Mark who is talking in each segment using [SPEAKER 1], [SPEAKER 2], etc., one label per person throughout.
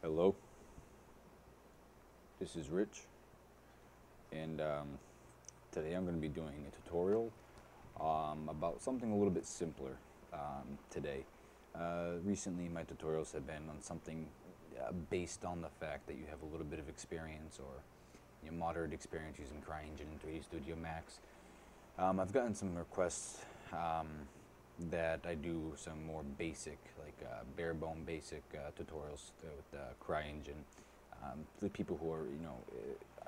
[SPEAKER 1] Hello, this is Rich, and today I'm going to be doing a tutorial about something a little bit simpler today. Recently, my tutorials have been on something based on the fact that you have a little bit of experience or moderate experience using Cryengine and 3D Studio Max. I've gotten some requests that I do some more basic, like bare bone basic tutorials with Cryengine. For people who are,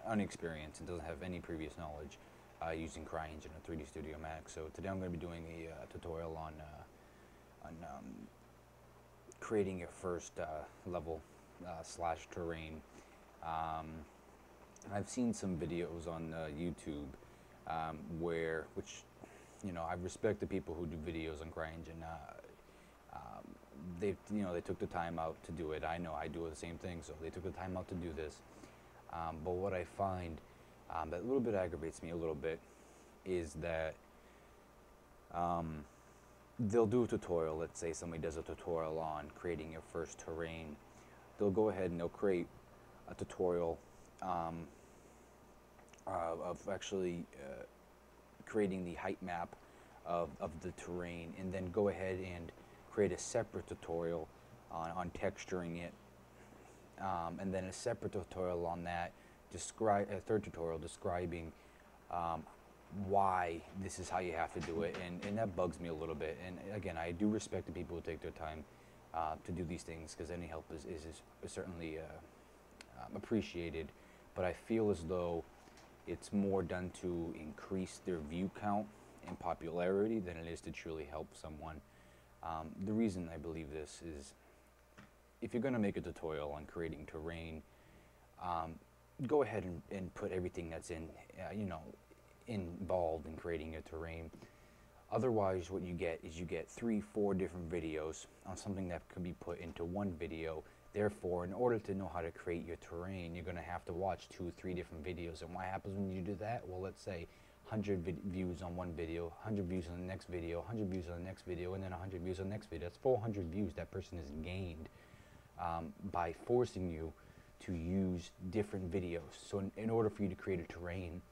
[SPEAKER 1] unexperienced and doesn't have any previous knowledge using Cryengine or 3D Studio Max. So today I'm going to be doing a tutorial on creating your first level slash terrain. I've seen some videos on YouTube which I respect the people who do videos on Cryengine. They took the time out to do it. I know I do the same thing, so they took the time out to do this. But what I find that a little bit aggravates me a little bit is that they'll do a tutorial. Let's say somebody does a tutorial on creating your first terrain. They'll go ahead and they'll create a tutorial of actually creating the height map of the terrain, and then go ahead and create a separate tutorial on texturing it, and then a separate tutorial on that, a third tutorial describing why this is how you have to do it, and that bugs me a little bit. And again, I do respect the people who take their time to do these things, because any help is certainly appreciated, but I feel as though it's more done to increase their view count and popularity than it is to truly help someone. The reason I believe this is, if you're going to make a tutorial on creating terrain, go ahead and put everything that's involved in creating a terrain. Otherwise, what you get is 3-4 different videos on something that could be put into one video. Therefore, in order to know how to create your terrain, you're going to have to watch 2-3 different videos. And what happens when you do that? Well, let's say 100 views on one video, 100 views on the next video, 100 views on the next video, and then 100 views on the next video. That's 400 views that person has gained by forcing you to use different videos. So in order for you to create a terrain,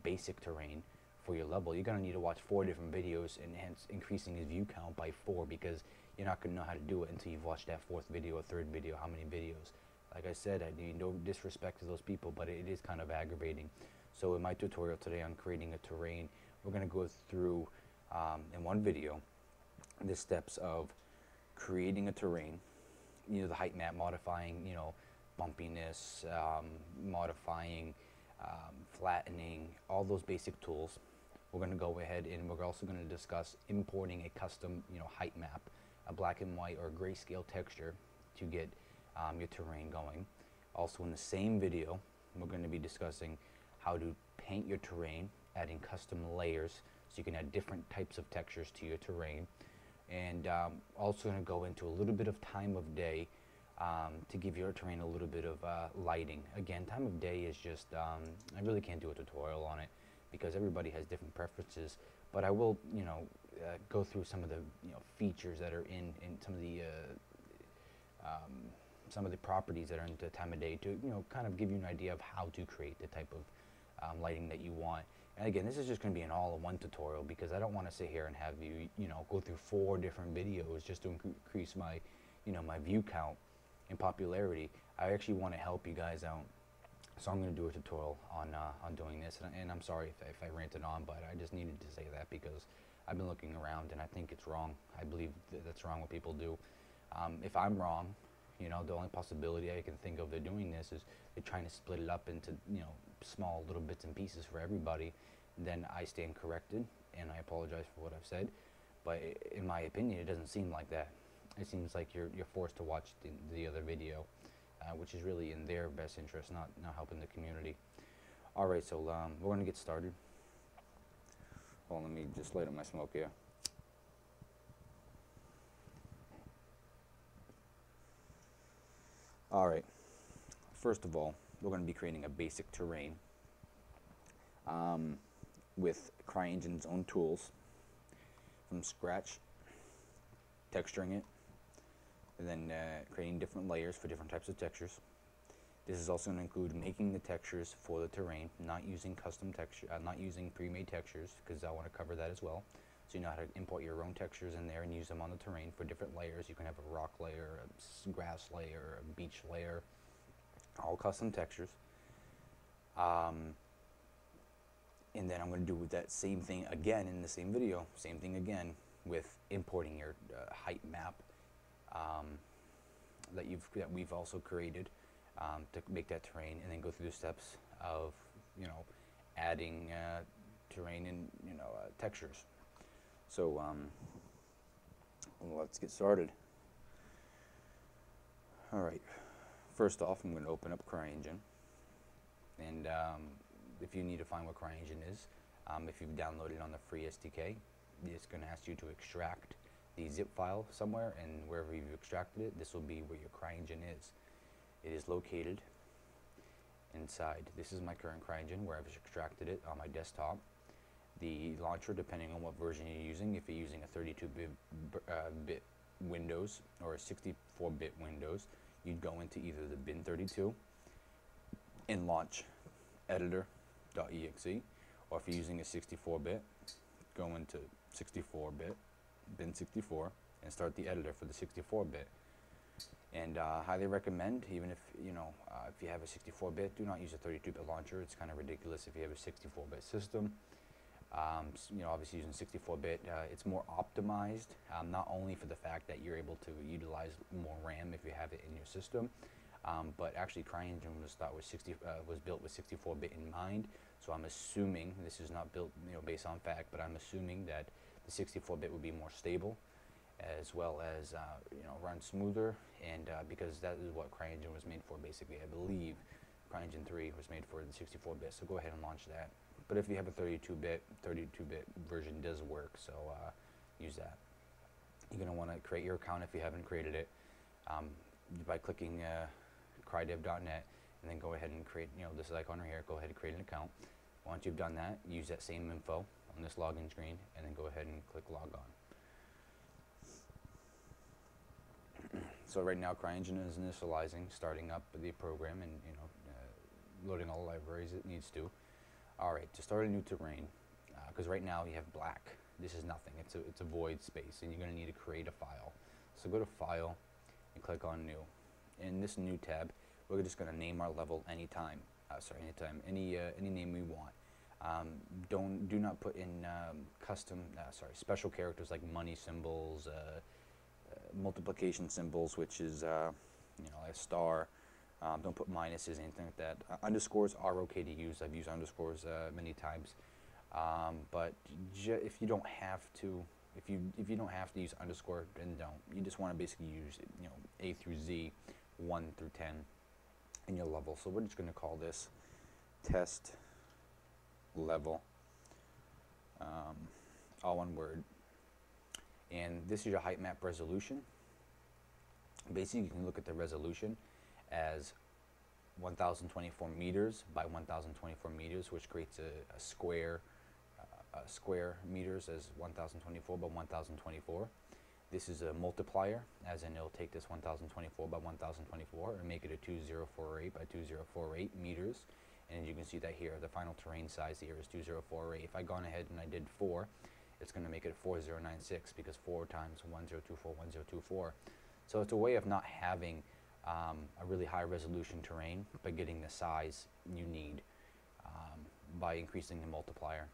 [SPEAKER 1] basic terrain for your level, you're going to need to watch 4 different videos, and hence increasing his view count by 4, because you're not going to know how to do it until you've watched that 4th video or 3rd video, how many videos. Like I said, I need no disrespect to those people, but it is kind of aggravating. So in my tutorial today on creating a terrain, we're going to go through in one video the steps of creating a terrain, the height map, modifying, bumpiness, modifying, flattening, all those basic tools. We're going to go ahead and we're also going to discuss importing a custom, height map, a black and white or grayscale texture to get your terrain going. Also in the same video, we're going to be discussing how to paint your terrain, adding custom layers so you can add different types of textures to your terrain. And also going to go into a little bit of time of day to give your terrain a little bit of lighting. Again, time of day is just, I really can't do a tutorial on it because everybody has different preferences, but I will, go through some of the, features that are in some of the properties that are in the time of day to, kind of give you an idea of how to create the type of lighting that you want. And again, this is just going to be an all-in-one tutorial, because I don't want to sit here and have you, go through 4 different videos just to increase my, my view count and popularity. I actually want to help you guys out, so I'm going to do a tutorial on doing this. And I'm sorry if I ranted on, but I just needed to say that because I've been looking around and I think it's wrong. I believe that's wrong what people do. If I'm wrong, the only possibility I can think of they're doing this is they're trying to split it up into, small little bits and pieces for everybody. Then I stand corrected, and I apologize for what I've said. But in my opinion, it doesn't seem like that. It seems like you're forced to watch the other video, which is really in their best interest, not helping the community. All right, so we're going to get started. Well, let me just light up my smoke here. All right, first of all, we're going to be creating a basic terrain with Cryengine's own tools from scratch, texturing it. and then creating different layers for different types of textures. This is also going to include making the textures for the terrain, not using custom texture, not using pre-made textures, because I want to cover that as well. So you know how to import your own textures in there and use them on the terrain for different layers. You can have a rock layer, a grass layer, a beach layer, all custom textures. And then I'm going to do that same thing again in the same video, same thing again with importing your height map that we've also created to make that terrain, and then go through the steps of adding terrain and textures. So let's get started. All right. First off, I'm going to open up Cryengine, and if you need to find what Cryengine is, if you've downloaded on the free SDK, it's going to ask you to extract the zip file somewhere, and wherever you've extracted it, this will be where your Cryengine is. It is located inside. This is my current Cryengine where I've extracted it on my desktop. The launcher, depending on what version you're using, if you're using a 32-bit Windows or a 64-bit Windows, you'd go into either the bin32 and launch editor.exe, or if you're using a 64-bit, go into 64-bit, bin64, and start the editor for the 64-bit. And highly recommend, even if if you have a 64-bit, do not use a 32-bit launcher. It's kind of ridiculous if you have a 64-bit system. Obviously using 64-bit, it's more optimized, not only for the fact that you're able to utilize more RAM if you have it in your system, but actually Cryengine was built with 64-bit in mind. So I'm assuming, this is not built based on fact, but I'm assuming that the 64-bit would be more stable, as well as run smoother, and because that is what Cryengine was made for. Basically, I believe Cryengine 3 was made for the 64-bit, so go ahead and launch that. But if you have a 32-bit version does work, so use that. You're going to want to create your account if you haven't created it by clicking Crackedif.net, and then go ahead and create this icon right here. Go ahead and create an account. Once you've done that, use that same info on this login screen, and then go ahead and click log on. So right now Cryengine is initializing, starting up the program, and loading all the libraries it needs to. All right, to start a new terrain, because right now you have black. This is nothing. It's a void space, and you're going to need to create a file. So go to File and click on New. In this New tab, we're just going to name our level anytime. Any name we want. Do not put in special characters like money symbols, multiplication symbols, which is a star. Don't put minuses, anything like that. Underscores are okay to use. I've used underscores many times, but if you don't have to, if you don't have to use underscore, then don't. You just want to basically use A through Z, 1 through 10, in your level. So we're just going to call this test level, all one word. And this is your height map resolution. Basically, you can look at the resolution as 1024 meters by 1024 meters, which creates a square meters as 1024 by 1024. This is a multiplier, as in it'll take this 1024 by 1024 and make it a 2048 by 2048 meters. And you can see that here, the final terrain size here is 2048. If I gone ahead and I did 4, it's going to make it 4096, because 4 times 1024, 1024. So it's a way of not having a really high resolution terrain, but getting the size you need by increasing the multiplier.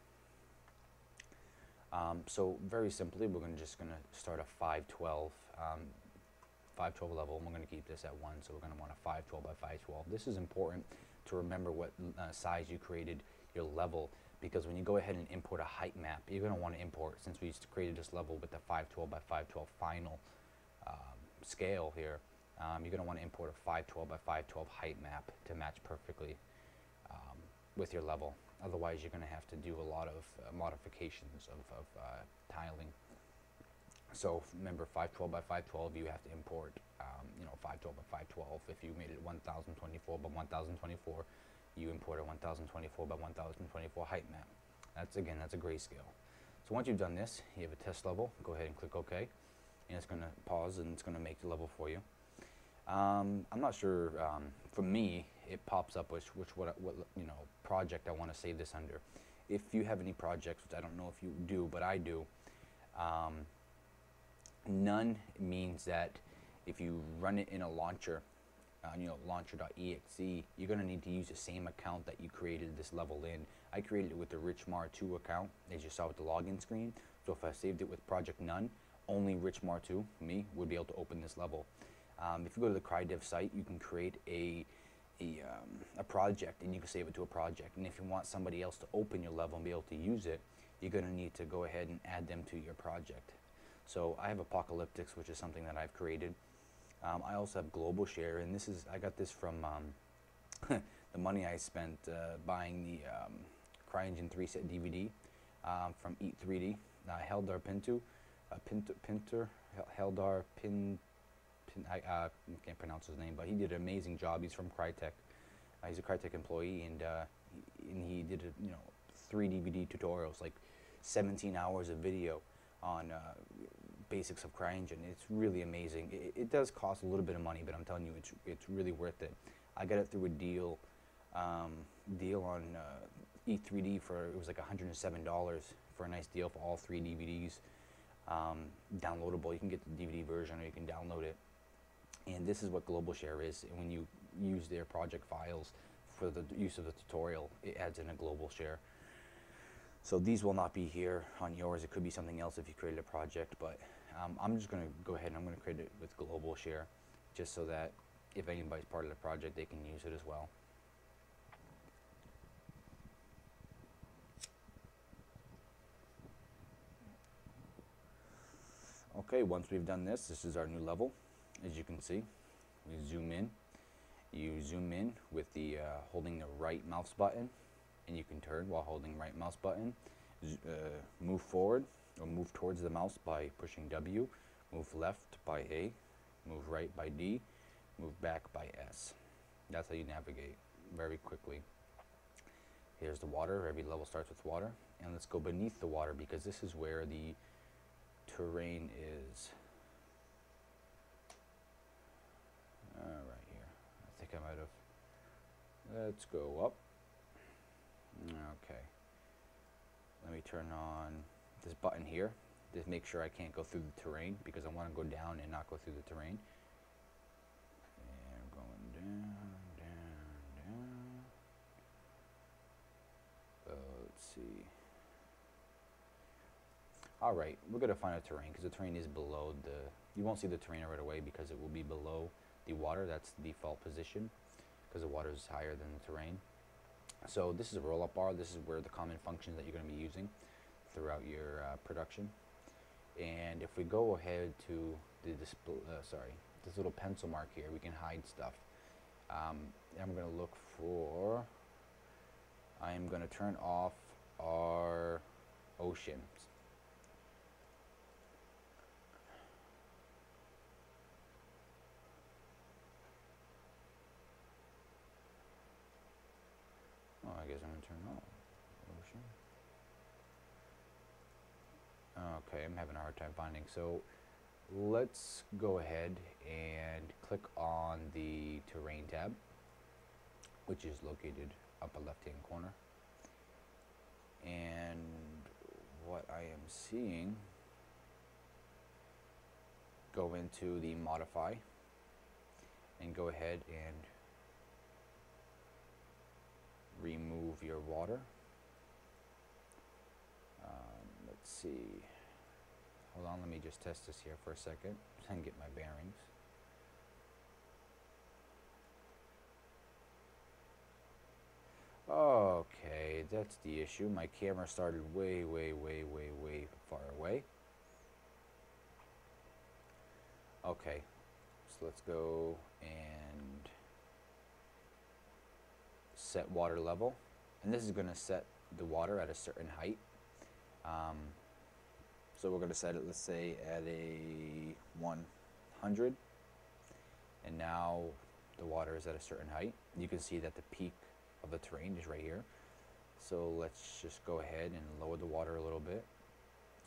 [SPEAKER 1] So very simply, we're just going to start a 512 level, and we're going to keep this at 1. So we're going to want a 512 by 512. This is important to remember what size you created your level, because when you go ahead and import a height map, you're going to want to import, since we created this level with the 512 by 512 final scale here, you're going to want to import a 512 by 512 height map to match perfectly with your level. Otherwise, you're going to have to do a lot of modifications of tiling. So remember, 512 by 512, you have to import 512 by 512. If you made it 1024 by 1024, you import a 1024 by 1024 height map. That's a grayscale. So once you've done this, you have a test level. Go ahead and click OK. and it's going to pause and it's going to make the level for you. I'm not sure. For me, it pops up what project I want to save this under. If you have any projects, which I don't know if you do, but I do, none means that if you run it in a launcher, launcher.exe, you're going to need to use the same account that you created this level in. I created it with the richmar2 account, as you saw with the login screen. So if I saved it with project none, only richmar2, me, would be able to open this level. If you go to the Crykedif site, you can create a project, and you can save it to a project. And if you want somebody else to open your level and be able to use it, you're going to need to go ahead and add them to your project. So I have Apocalyptics, which is something that I've created. I also have Global Share, and I got this from the money I spent buying the Cryengine 3-set DVD from Eat 3D. Heldar I can't pronounce his name, but he did an amazing job. He's from Crytek. He's a Crytek employee, and he did 3 DVD tutorials, like 17 hours of video on basics of Cryengine. It's really amazing. It does cost a little bit of money, but I'm telling you, it's really worth it. I got it through a deal on E3D it was like $107 for a nice deal for all 3 DVDs. Downloadable. You can get the DVD version, or you can download it. And this is what Global Share is. And when you use their project files for the use of the tutorial, it adds in a Global Share. So these will not be here on yours. It could be something else if you created a project, but I'm just going to go ahead and I'm going to create it with Global Share, just so that if anybody's part of the project, they can use it as well. Okay, once we've done this is our new level. As you can see, we zoom in. You zoom in with the holding the right mouse button, and you can turn while holding right mouse button. Move forward or move towards the mouse by pushing W. Move left by A. Move right by D. Move back by S. That's how you navigate very quickly. Here's the water. Every level starts with water. And let's go beneath the water, because this is where the terrain is. Right here. I think I might have. Let's go up. Okay. Let me turn on this button here to make sure I can't go through the terrain, because I want to go down and not go through the terrain. And I'm going down, down, down. Let's see. Alright, we're going to find a terrain, because the terrain is below you won't see the terrain right away because it will be below the water. That's the default position, because the water is higher than the terrain. So this is a roll-up bar. This is where the common functions that you're going to be using throughout your production. And if we go ahead to the this little pencil mark here, we can hide stuff. I'm going to look for, I am going to turn off our oceans. Oh, I guess I'm going to turn off ocean. Okay, I'm having a hard time finding. So let's go ahead and click on the terrain tab, which is located upper left-hand corner. And what I am seeing, go into the modify and go ahead and remove your water. Let's see. Hold on, let me just test this here for a second and get my bearings. Okay, that's the issue. My camera started way far away. Okay, so let's go and set water level, and this is going to set the water at a certain height. So we're going to set it, let's say, at a 100, and now the water is at a certain height. You can see that the peak of the terrain is right here. So let's just go ahead and lower the water a little bit.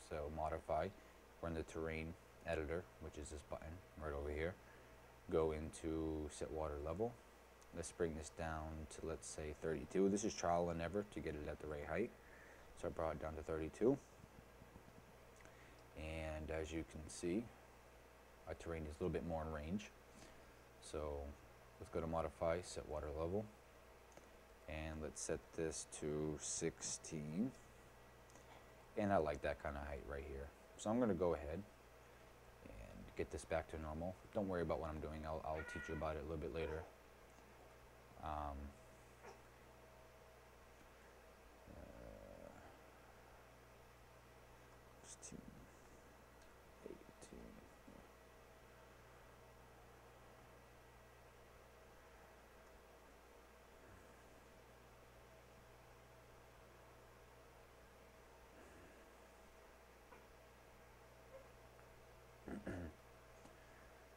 [SPEAKER 1] So modify, we're in the terrain editor, which is this button right over here. Go into set water level. Let's bring this down to, let's say, 32. This is trial and error to get it at the right height. So I brought it down to 32. And as you can see, our terrain is a little bit more in range. So let's go to modify, set water level. And let's set this to 16. And I like that kind of height right here. So I'm going to go ahead and get this back to normal. Don't worry about what I'm doing. I'll teach you about it a little bit later. 16, 18.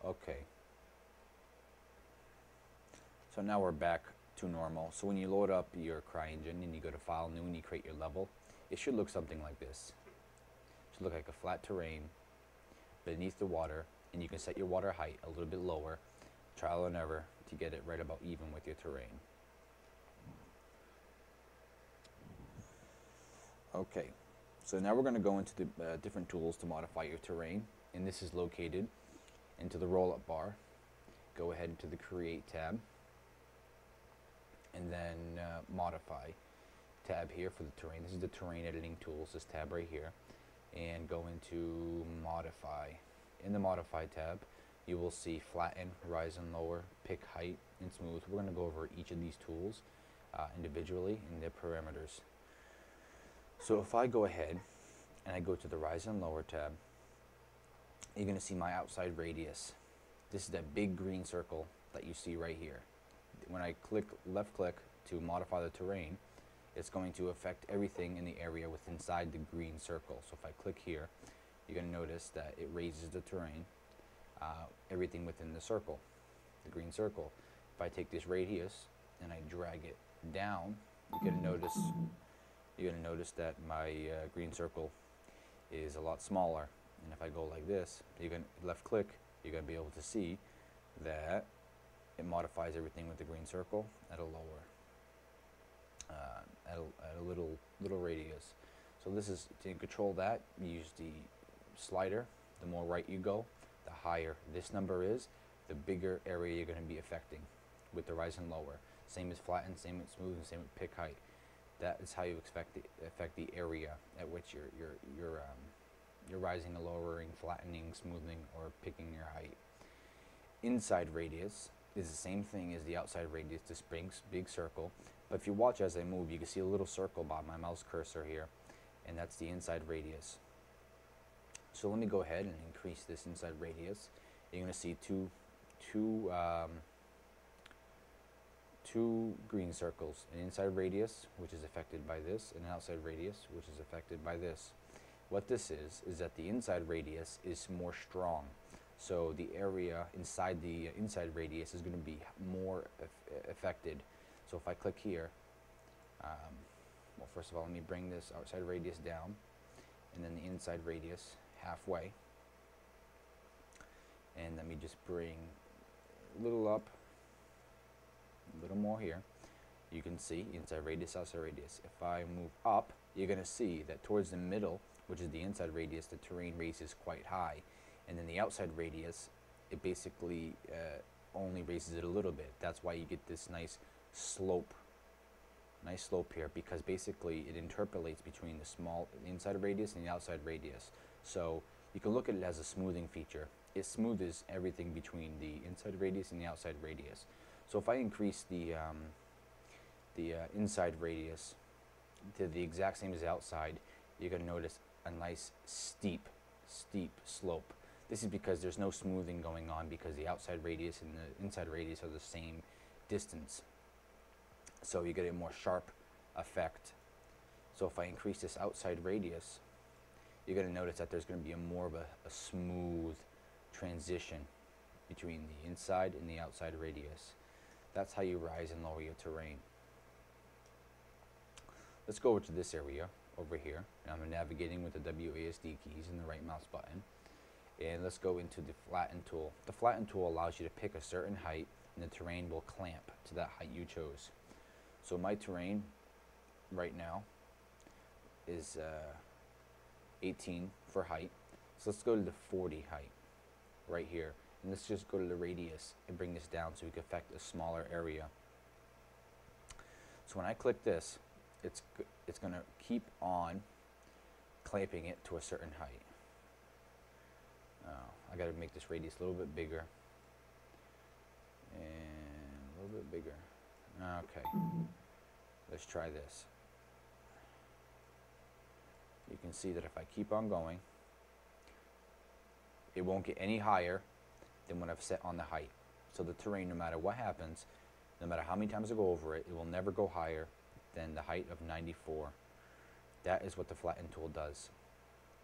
[SPEAKER 1] Okay. So now we're back to normal. So when you load up your Cryengine and you go to File, New, and you create your level, it should look something like this. It should look like a flat terrain beneath the water, and you can set your water height a little bit lower, trial and error, to get it right about even with your terrain. Okay, so now we're going to go into the different tools to modify your terrain, and this is located into the roll-up bar. Go ahead into the Create tab, and then Modify tab here for the terrain. This is the terrain editing tools, this tab right here, and go into Modify. In the Modify tab, you will see Flatten, Rise and Lower, Pick Height, and Smooth. We're going to go over each of these tools individually and their parameters. So if I go ahead and I go to the Rise and Lower tab, you're going to see my outside radius. This is that big green circle that you see right here. When I left click to modify the terrain, it's going to affect everything in the area within inside the green circle. So if I click here, you're going to notice that it raises the terrain, everything within the circle, the green circle. If I take this radius and I drag it down, you're going to notice that my green circle is a lot smaller. And if I go like this, you can left click, you're going to be able to see that it modifies everything with the green circle at a lower, at a little radius. So this is to control that. You use the slider. The more right you go, the higher this number is, the bigger area you're going to be affecting with the rise and lower. Same as flatten, same as smooth, and same with pick height. That is how you affect the area at which you're rising and lowering, flattening, smoothing, or picking your height. Inside radius is the same thing as the outside radius, this big circle. But if you watch as I move, you can see a little circle by my mouse cursor here, and that's the inside radius. So let me go ahead and increase this inside radius. You're going to see two green circles, an inside radius, which is affected by this, and an outside radius, which is affected by this. What this is that the inside radius is more strong. So the area inside the inside radius is going to be more affected. So if I click here, well, first of all, let me bring this outside radius down, and then the inside radius halfway. And let me just bring a little up, a little more here. You can see inside radius, outside radius. If I move up, you're going to see that towards the middle, which is the inside radius, the terrain raises quite high. And then the outside radius, it basically only raises it a little bit. That's why you get this nice slope here, because basically it interpolates between the inside radius and the outside radius. So you can look at it as a smoothing feature. It smoothes everything between the inside radius and the outside radius. So if I increase the inside radius to the exact same as the outside, you're going to notice a nice steep slope. This is because there's no smoothing going on, because the outside radius and the inside radius are the same distance. So you get a more sharp effect. So if I increase this outside radius, you're going to notice that there's going to be more of a smooth transition between the inside and the outside radius. That's how you rise and lower your terrain. Let's go over to this area over here, and I'm navigating with the WASD keys and the right mouse button. And let's go into the flatten tool. The flatten tool allows you to pick a certain height, and the terrain will clamp to that height you chose. So my terrain right now is 18 for height. So let's go to the 40 height right here. And let's just go to the radius and bring this down so we can affect a smaller area. So when I click this, it's going to keep on clamping it to a certain height. I got to make this radius a little bit bigger. And a little bit bigger. Okay. Let's try this. You can see that if I keep on going, it won't get any higher than what I've set on the height. So the terrain, no matter what happens, no matter how many times I go over it, it will never go higher than the height of 94. That is what the flatten tool does.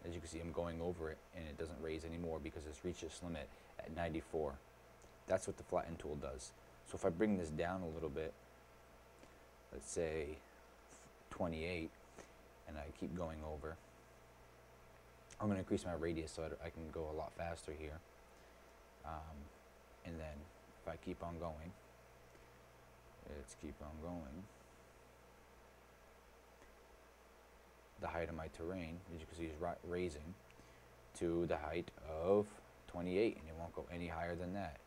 [SPEAKER 1] As you can see, I'm going over it and it doesn't raise anymore because it's reached its limit at 94. That's what the flatten tool does. So if I bring this down a little bit, let's say 28, and I keep going over, I'm going to increase my radius so I can go a lot faster here. And then if I keep on going, let's keep on going, the height of my terrain, as you can see, is raising to the height of 28, and it won't go any higher than that.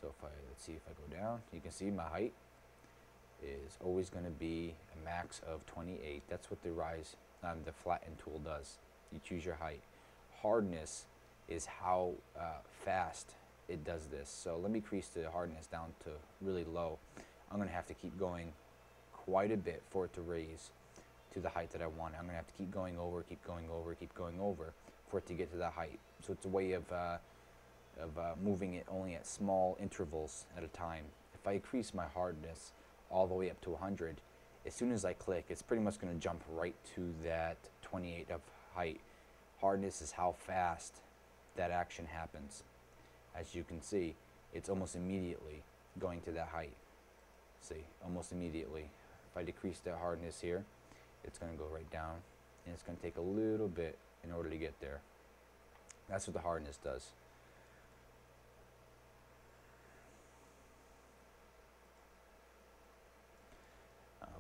[SPEAKER 1] So if let's see if I go down, you can see my height is always going to be a max of 28. That's what the flatten tool does. You choose your height. Hardness is how fast it does this. So let me increase the hardness down to really low. I'm going to have to keep going quite a bit for it to raise to the height that I want. I'm going to have to keep going over, keep going over, keep going over for it to get to that height. So it's a way of moving it only at small intervals at a time. If I increase my hardness all the way up to 100, as soon as I click, it's pretty much going to jump right to that 28 of height. Hardness is how fast that action happens. As you can see, it's almost immediately going to that height. See, almost immediately. If I decrease the hardness here, it's going to go right down, and it's going to take a little bit in order to get there. That's what the hardness does.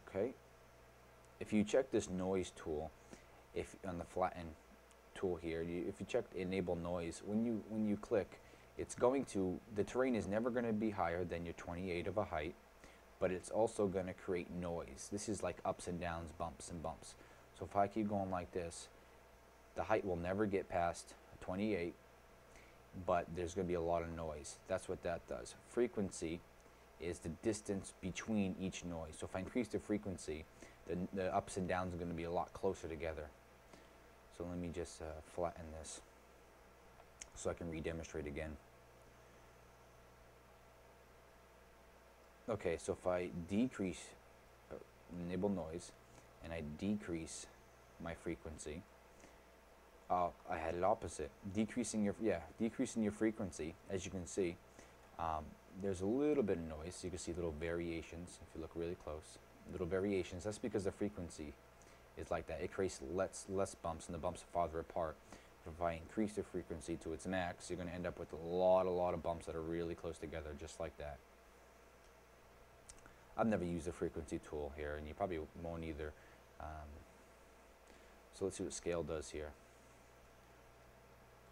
[SPEAKER 1] Okay. If you check this noise tool, if on the flatten tool here, if you check enable noise, when you click, it's going to, the terrain is never going to be higher than your 28 of a height, but it's also going to create noise. This is like ups and downs, bumps and bumps. So if I keep going like this, the height will never get past 28, but there's going to be a lot of noise. That's what that does. Frequency is the distance between each noise. So if I increase the frequency, the ups and downs are going to be a lot closer together. So let me just flatten this so I can re-demonstrate again. Okay, so if I decrease, enable noise, and I decrease my frequency, I had it opposite. Decreasing your frequency, as you can see, there's a little bit of noise. You can see little variations if you look really close. Little variations. That's because the frequency is like that. It creates less bumps, and the bumps are farther apart. If I increase the frequency to its max, you're going to end up with a lot of bumps that are really close together, just like that. I've never used the frequency tool here, and you probably won't either. So let's see what scale does here.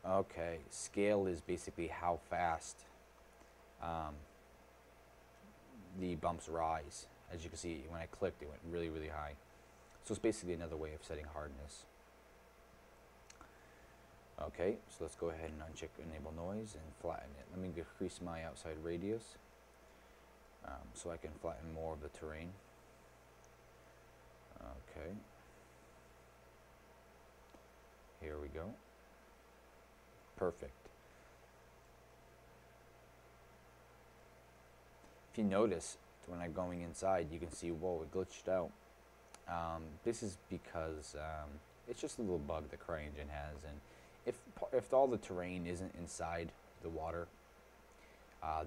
[SPEAKER 1] Okay, scale is basically how fast the bumps rise. As you can see, when I clicked, it went really, really high. So it's basically another way of setting hardness. Okay, so let's go ahead and uncheck enable noise and flatten it. Let me decrease my outside radius so I can flatten more of the terrain. Okay. Here we go. Perfect. If you notice, when I'm going inside, you can see, whoa, it glitched out. This is because it's just a little bug that Cryengine has, and if all the terrain isn't inside the water,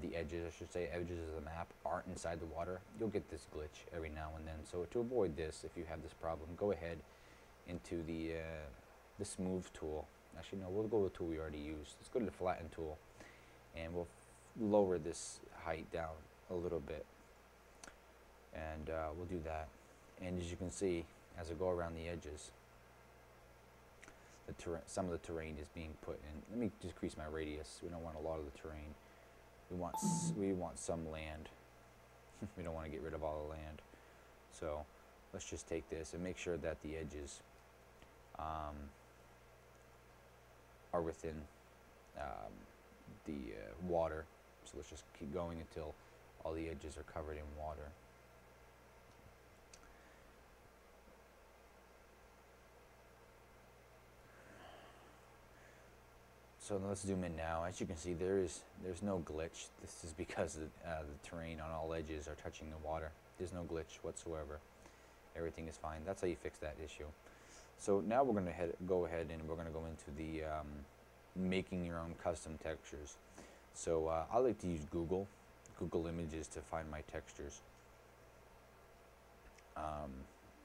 [SPEAKER 1] the edges, I should say, edges of the map aren't inside the water, you'll get this glitch every now and then. So to avoid this, if you have this problem, go ahead into the smooth tool, Actually, no, we'll go with the tool we already used. Let's go to the flatten tool, and we'll lower this height down a little bit, and we'll do that. And as you can see, as I go around the edges, some of the terrain is being put in. Let me decrease my radius. We don't want a lot of the terrain. We want some land. We don't want to get rid of all the land. So let's just take this and make sure that the edges are within the water. So let's just keep going until all the edges are covered in water. So let's zoom in now. As you can see, there's no glitch. This is because the terrain on all edges are touching the water. There's no glitch whatsoever. Everything is fine. That's how you fix that issue. So now we're going to go ahead and we're going to go into the making your own custom textures. So I like to use Google Images to find my textures.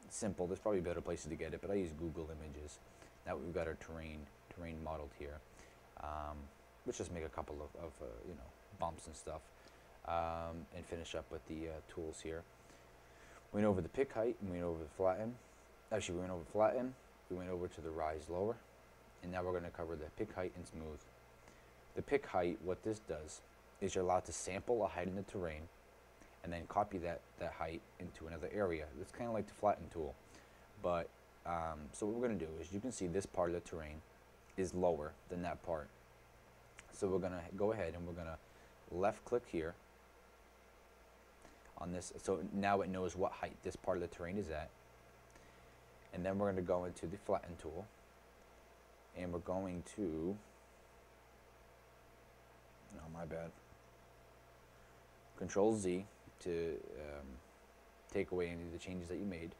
[SPEAKER 1] Simple. There's probably better places to get it, but I use Google Images. Now we've got our terrain modeled here. Let's just make a couple of you know, bumps and stuff, and finish up with the tools here. We went over the pick height, and we went over the flatten. Actually, we went over flatten, we went over to the rise lower, and now we're going to cover the pick height and smooth. The pick height, what this does is you're allowed to sample a height in the terrain and then copy that height into another area. It's kind of like the flatten tool, but so what we're going to do is, you can see this part of the terrain is lower than that part. So we're going to go ahead and we're going to left click here on this, so now it knows what height this part of the terrain is at. And then we're going to go into the flatten tool, and we're going to, no, my bad, Control Z to take away any of the changes that you made.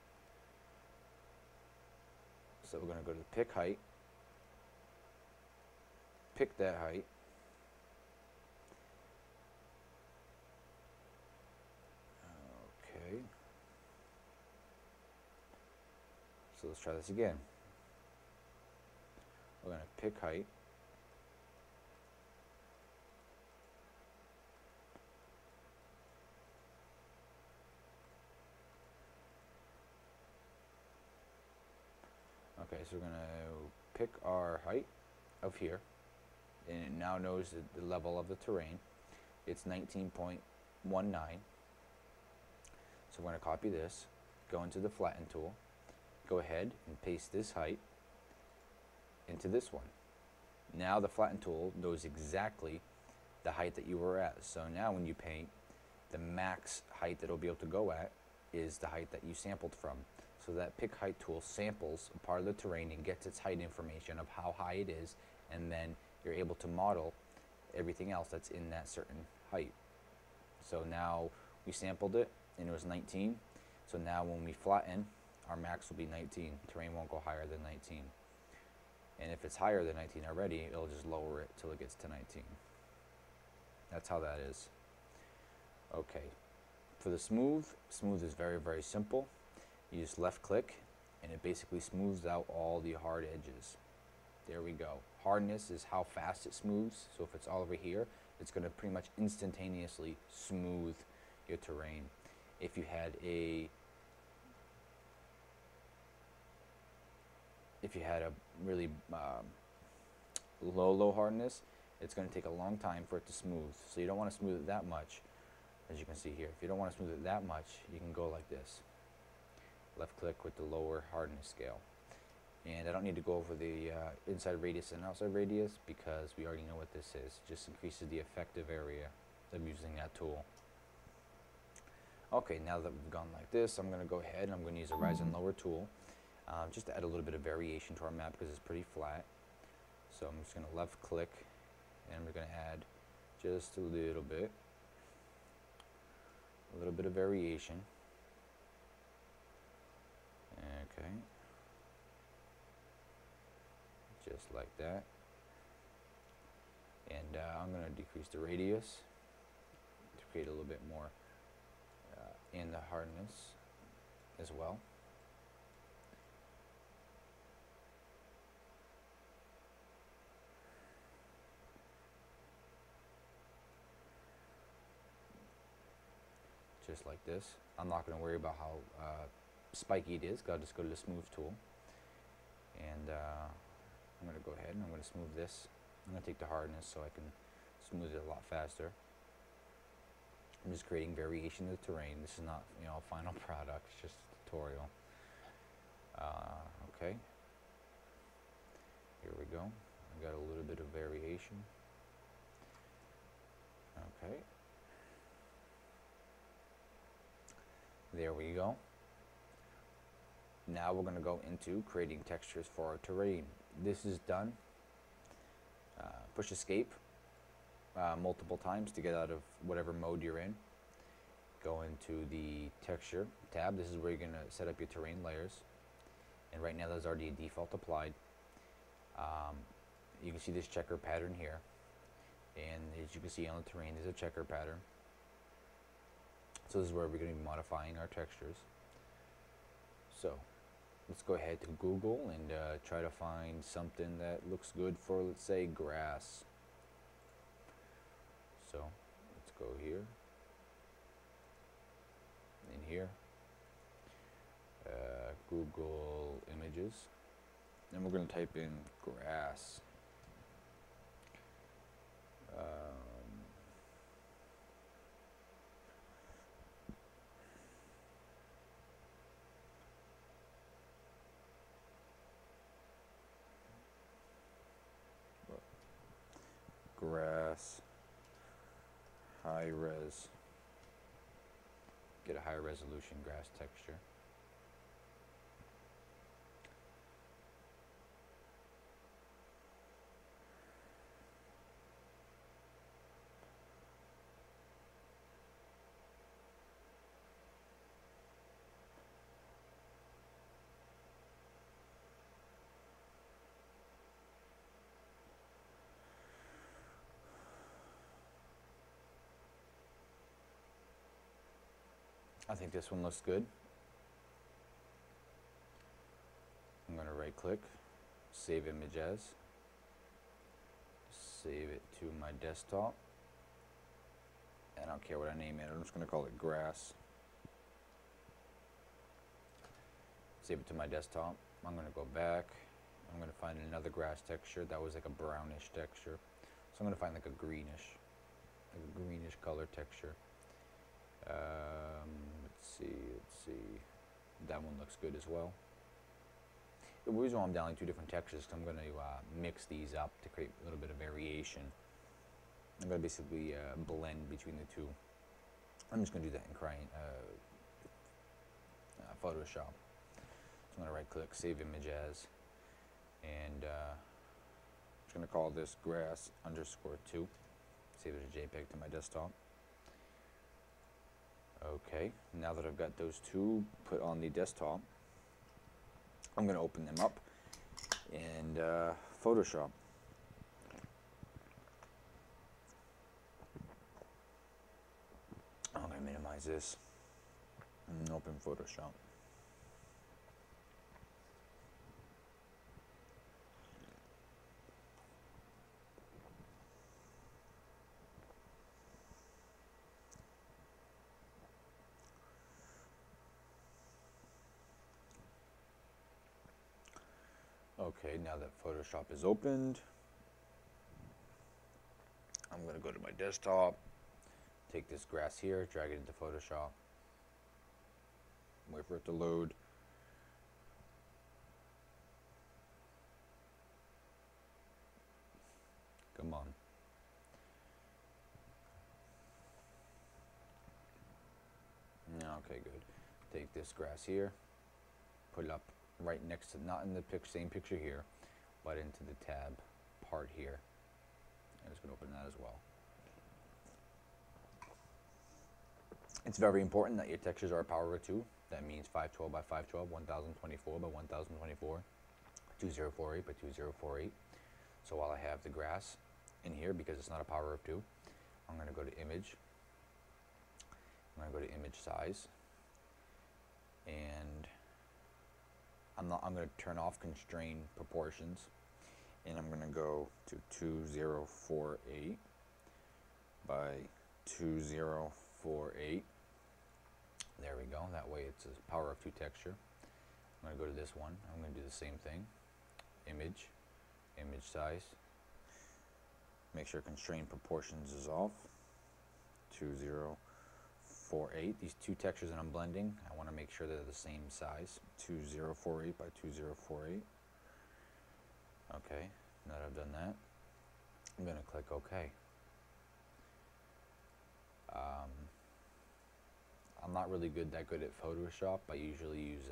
[SPEAKER 1] So we're going to go to the pick height, pick that height, okay, so let's try this again. We're going to pick height, okay, so we're going to pick our height of here, and it now knows the level of the terrain. It's 19.19. So we're going to copy this, go into the flatten tool, go ahead and paste this height into this one. Now the flatten tool knows exactly the height that you were at. So now when you paint, the max height that it'll be able to go at is the height that you sampled from. So that pick height tool samples a part of the terrain and gets its height information of how high it is, and then you're able to model everything else that's in that certain height. So now we sampled it and it was 19. So now when we flatten, our max will be 19. Terrain won't go higher than 19. And if it's higher than 19 already, it'll just lower it till it gets to 19. That's how that is. Okay. For the smooth is very, very simple. You just left click and it basically smooths out all the hard edges. There we go. Hardness is how fast it smooths. So if it's all over here, it's going to pretty much instantaneously smooth your terrain. If you had a really low hardness, it's going to take a long time for it to smooth. So you don't want to smooth it that much, as you can see here. If you don't want to smooth it that much, you can go like this. Left click with the lower hardness scale. And I don't need to go over the inside radius and outside radius because we already know what this is. It just increases the effective area of using that tool. Okay, now that we've gone like this, I'm going to go ahead and I'm going to use a rise and lower tool just to add a little bit of variation to our map because it's pretty flat. So I'm just going to left click and we're going to add just a little bit of variation. Okay. Just like that. And I'm going to decrease the radius to create a little bit more in the hardness as well. just like this. I'm not going to worry about how spiky it is. I'll just go to the smooth tool, and I'm going to go ahead and I'm going to smooth this. I'm going to take the hardness so I can smooth it a lot faster. I'm just creating variation of the terrain. This is not, you know, a final product. It's just a tutorial. Okay. Here we go. I got a little bit of variation. Okay. There we go. Now we're going to go into creating textures for our terrain. This is done. Push escape multiple times to get out of whatever mode you're in. Go into the texture tab. This is where you're going to set up your terrain layers. And right now there's already a default applied. You can see this checker pattern here. And as you can see on the terrain, there's a checker pattern. So this is where we're going to be modifying our textures. So let's go ahead to Google and try to find something that looks good for, let's say, grass. So let's go here, in here, Google Images, and we're going to type in grass. Grass, high res, get a high resolution grass texture. I think this one looks good. I'm going to right click, save image as, save it to my desktop. I don't care what I name it, I'm just going to call it grass. Save it to my desktop. I'm going to go back. I'm going to find another grass texture. That was like a brownish texture. So I'm going to find like a greenish color texture. Let's see. That one looks good as well. The reason why I'm downloading two different textures is I'm going to mix these up to create a little bit of variation. I'm going to basically blend between the two. I'm just going to do that in Photoshop. So I'm going to right click, save image as, and I'm just going to call this grass_2. Save it as JPEG to my desktop. Okay, now that I've got those two put on the desktop, I'm going to open them up in Photoshop. I'm going to minimize this and open Photoshop. Okay, now that Photoshop is opened, I'm going to go to my desktop, take this grass here, drag it into Photoshop, wait for it to load. Come on. Okay, good. Take this grass here, put it up right next to, not in the same picture here, but into the tab part here. I'm just going to open that as well. It's very important that your textures are a power of 2. That means 512 by 512, 1024 by 1024, 2048 by 2048. So while I have the grass in here, because it's not a power of 2, I'm going to go to image. I'm going to go to image size, and I'm going to turn off constrain proportions, and I'm going to go to 2048 by 2048. it's a power of 2 texture. I'm going to go to this one. I'm going to do the same thing. Image, image size. Make sure constrain proportions is off. 2048. These 2 textures that I'm blending, I want to make sure they're the same size. 2048 by 2048. Okay, now that I've done that, I'm going to click OK. I'm not really that good at Photoshop. I usually use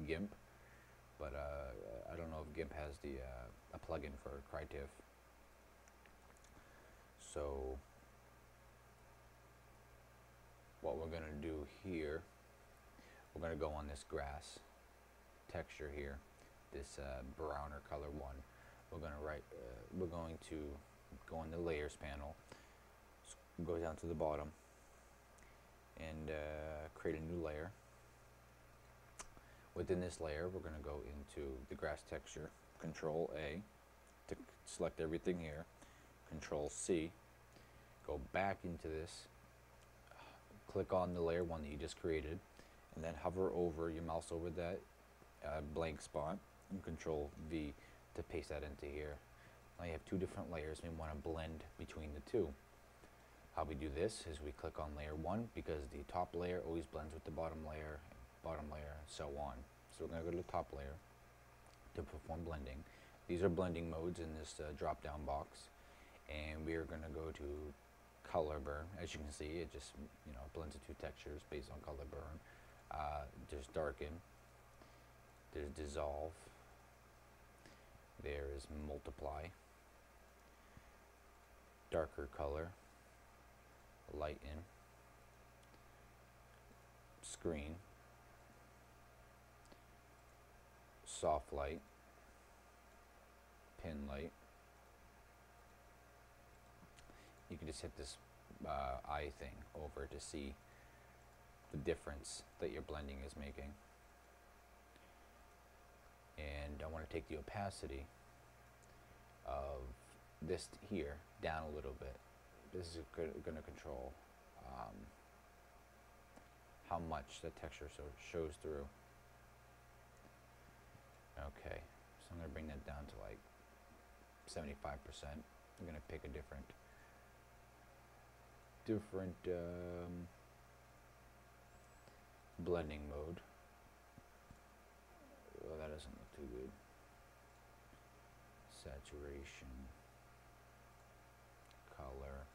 [SPEAKER 1] GIMP, but I don't know if GIMP has a plugin for Crackedif. So what we're going to do here, we're going to go on this grass texture here, this browner color one. We're going to go in the layers panel, go down to the bottom, and create a new layer. Within this layer, we're going to go into the grass texture, Control A to select everything here, Control C, go back into this, click on the layer 1 that you just created, and then hover over your mouse over that blank spot, and Control V to paste that into here. Now you have 2 different layers, and we want to blend between the 2. How we do this is we click on layer 1 because the top layer always blends with the bottom layer, and so on. So we're going to go to the top layer to perform blending. These are blending modes in this drop down box, and we are going to go to color burn. As you can see, it just blends the 2 textures based on color burn. There's darken, there's dissolve, there is multiply, darker color, lighten, screen, soft light, pin light. You can just hit this eye thing over to see the difference that your blending is making. And I want to take the opacity of this here down a little bit. This is going to control how much the texture shows through. Okay, so I'm going to bring that down to like 75%. I'm going to pick a different blending mode. Well, that doesn't look too good. Saturation, color.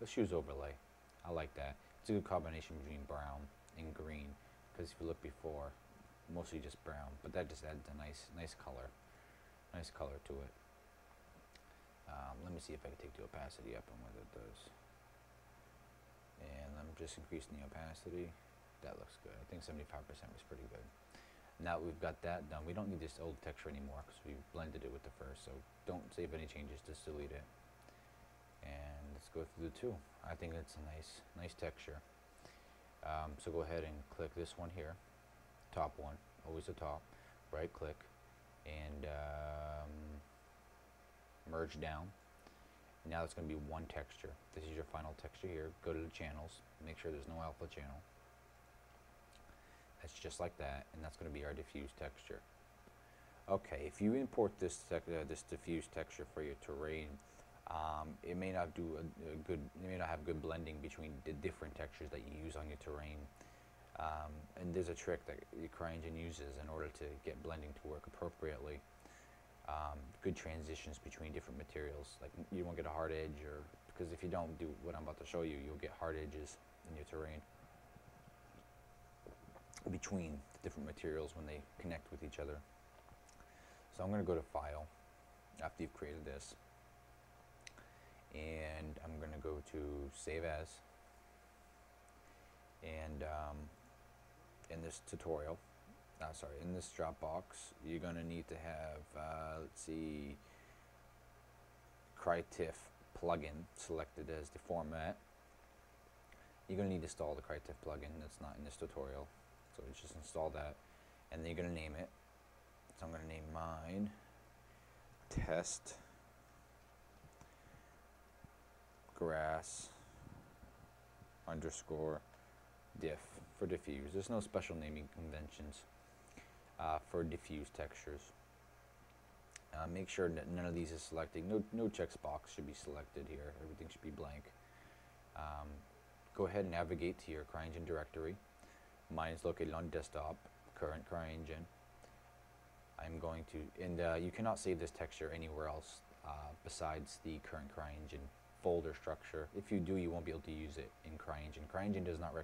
[SPEAKER 1] Let's use overlay. I like that. It's a good combination between brown and green, because if you look before, mostly just brown, but that just adds a nice color to it. Let me see if I can take the opacity up and what it does. And I'm just increasing the opacity. That looks good. I think 75% was pretty good. Now we've got that done, we don't need this old texture anymore because we blended it with the first, so don't save any changes, just delete it. And let's go through the 2. I think it's a nice texture. So go ahead and click this one here, top one, always the top, right click, and merge down. Now it's going to be one texture. This is your final texture here. Go to the channels, make sure there's no alpha channel. That's just like that, and that's going to be our diffuse texture. Okay, if you import this diffuse texture for your terrain, it may not do it may not have good blending between the different textures that you use on your terrain. And there's a trick that Cryengine uses in order to get blending to work appropriately. Good transitions between different materials. Like you won't get a hard edge, or because if you don't do what I'm about to show you, you'll get hard edges in your terrain between the different materials when they connect with each other. So I'm going to go to File after you've created this, and I'm going to go to Save As, and in this tutorial, in this Dropbox, you're going to need to have, let's see, Crackedif plugin selected as the format. You're going to need to install the Crackedif plugin. That's not in this tutorial. So just install that, and then you're going to name it. So I'm going to name mine Test Grass _ diff for diffuse. There's no special naming conventions for diffuse textures. Make sure that none of these is selected. No checkbox should be selected here. Everything should be blank. Go ahead and navigate to your Cryengine directory. Mine is located on desktop, current Cryengine. I'm going to, and you cannot save this texture anywhere else besides the current Cryengine folder structure. If you do, you won't be able to use it in Cryengine. Cryengine does not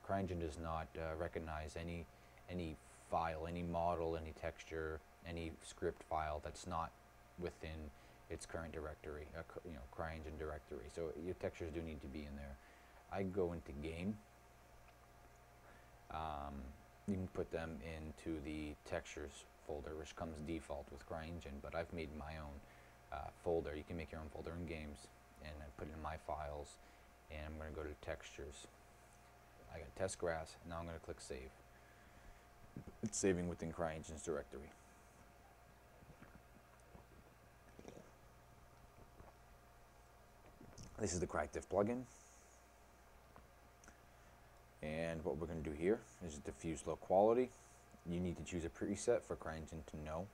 [SPEAKER 1] Cryengine does not recognize any file, any model, any texture, any script file that's not within its current directory, Cryengine directory. So your textures do need to be in there. I go into game. You can put them into the textures folder, which comes default with Cryengine, but I've made my own folder. You can make your own folder in games, and I put it in my files, and I'm going to go to textures. I got test grass. Now I'm going to click save. It's saving within Cryengine's directory. This is the Crackedif plugin. And what we're going to do here is diffuse low quality. You need to choose a preset for Cryengine to know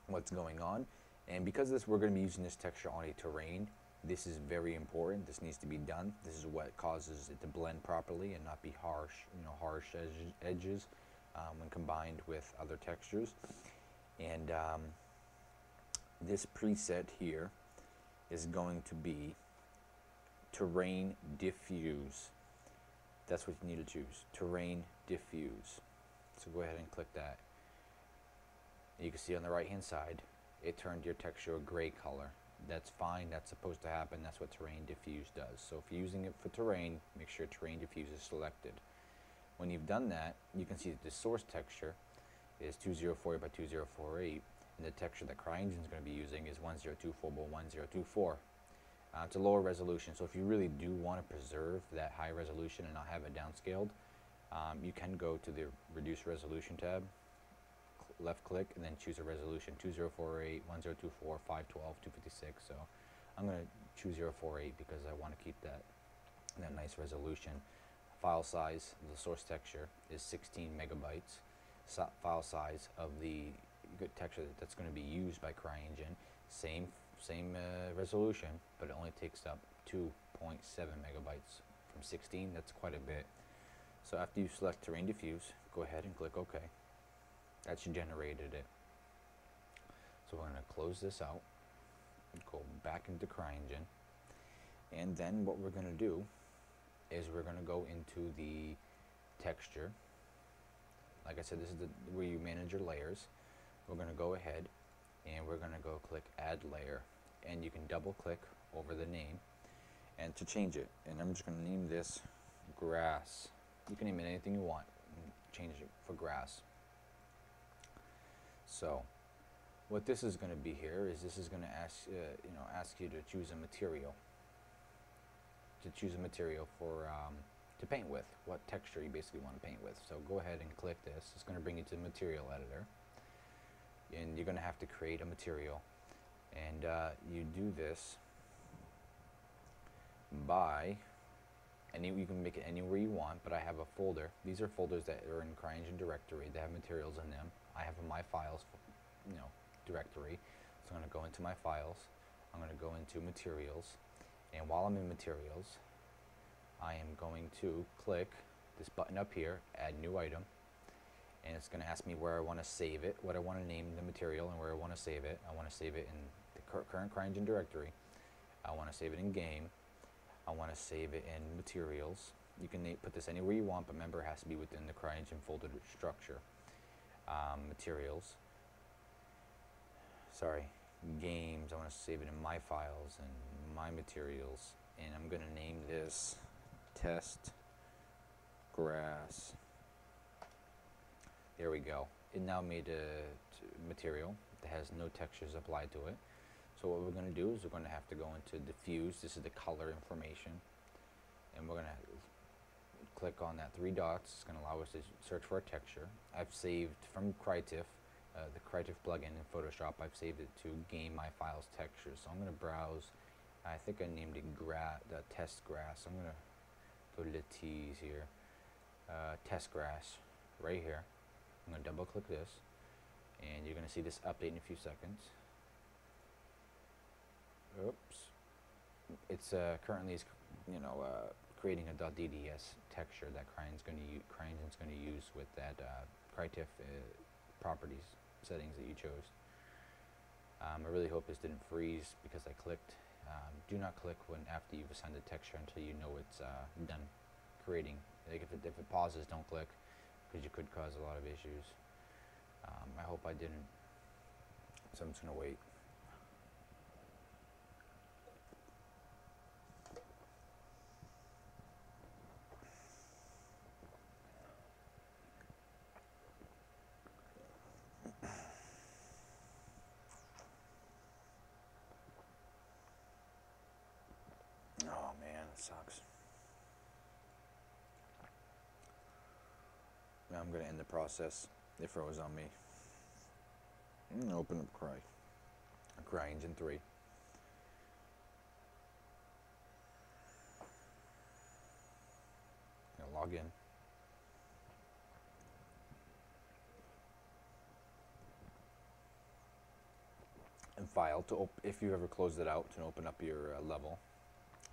[SPEAKER 1] what's going on. And because of this, we're going to be using this texture on a terrain. This is very important. This needs to be done. This is what causes it to blend properly and not be harsh, harsh edges when combined with other textures. And this preset here is going to be terrain diffuse. That's what you need to choose, terrain diffuse. So go ahead and click that. You can see on the right hand side, it turned your texture a gray color. That's fine, that's supposed to happen. That's what terrain diffuse does. So if you're using it for terrain, make sure terrain diffuse is selected. When you've done that, you can see that the source texture is 2048 by 2048, and the texture that Cryengine is going to be using is 1024 by 1024. It's a lower resolution, so if you really do want to preserve that high resolution and not have it downscaled, you can go to the Reduce Resolution tab, left click, and then choose a resolution, 2048, 1024, 512, 256. So I'm going to choose 048 because I want to keep that nice resolution. File size, the source texture is 16 megabytes. File size of the texture that's going to be used by Cryengine, same resolution, but it only takes up 2.7 megabytes from 16. That's quite a bit. So after you select terrain diffuse, go ahead and click OK. That's generated it. So we're going to close this out, go back into Cryengine, and then what we're going to do is we're going to go into the texture. Like I said, this is where you manage your layers. We're going to go ahead and we're going to go click Add Layer, and you can double click over the name and to change it. And I'm just going to name this Grass. You can name it anything you want and change it for Grass. So what this is going to be here is this is going to ask you to choose a material. To choose a material for to paint with, what texture you basically want to paint with. So go ahead and click this. It's going to bring you to the material editor, and you're going to have to create a material, and you do this by you can make it anywhere you want, but I have a folder. These are folders that are in Cryengine directory. They have materials in them. I have in my files directory. So I'm going to go into my files. I'm going to go into materials, and while I'm in materials, I am going to click this button up here, add new item, and it's going to ask me where I want to save it, what I want to name the material, and where I want to save it. I want to save it in the current Cryengine directory. I want to save it in game. I want to save it in materials. You can put this anywhere you want, but remember it has to be within the Cryengine folder structure. Materials. Sorry, games. I want to save it in my files and my materials, and I'm going to name this Test Grass. There we go. It now made a material that has no textures applied to it. So what we're going to do is we're going to have to go into diffuse. This is the color information, and we're going to click on that three dots. It's going to allow us to search for a texture. I've saved from Cryedif, the Cryedif plugin in Photoshop. I've saved it to game my files textures. So I'm going to browse. I think I named it the test grass. I'm going to go to the T's here. Test grass, right here. I'm going to double click this, and you're going to see this update in a few seconds. Oops. It's currently creating a .dds texture that Cryengine's going to use with that Crackedif properties settings that you chose. I really hope this didn't freeze because I clicked. Do not click after you've assigned the texture until you know it's done creating. Like if it pauses, don't click because you could cause a lot of issues. I hope I didn't. So I'm just going to wait. Oh man, it sucks. Now I'm going to end the process. It froze on me. I'm going to open up Cryengine 3. I'm going to log in. And File, if you've ever closed it out, to open up your level.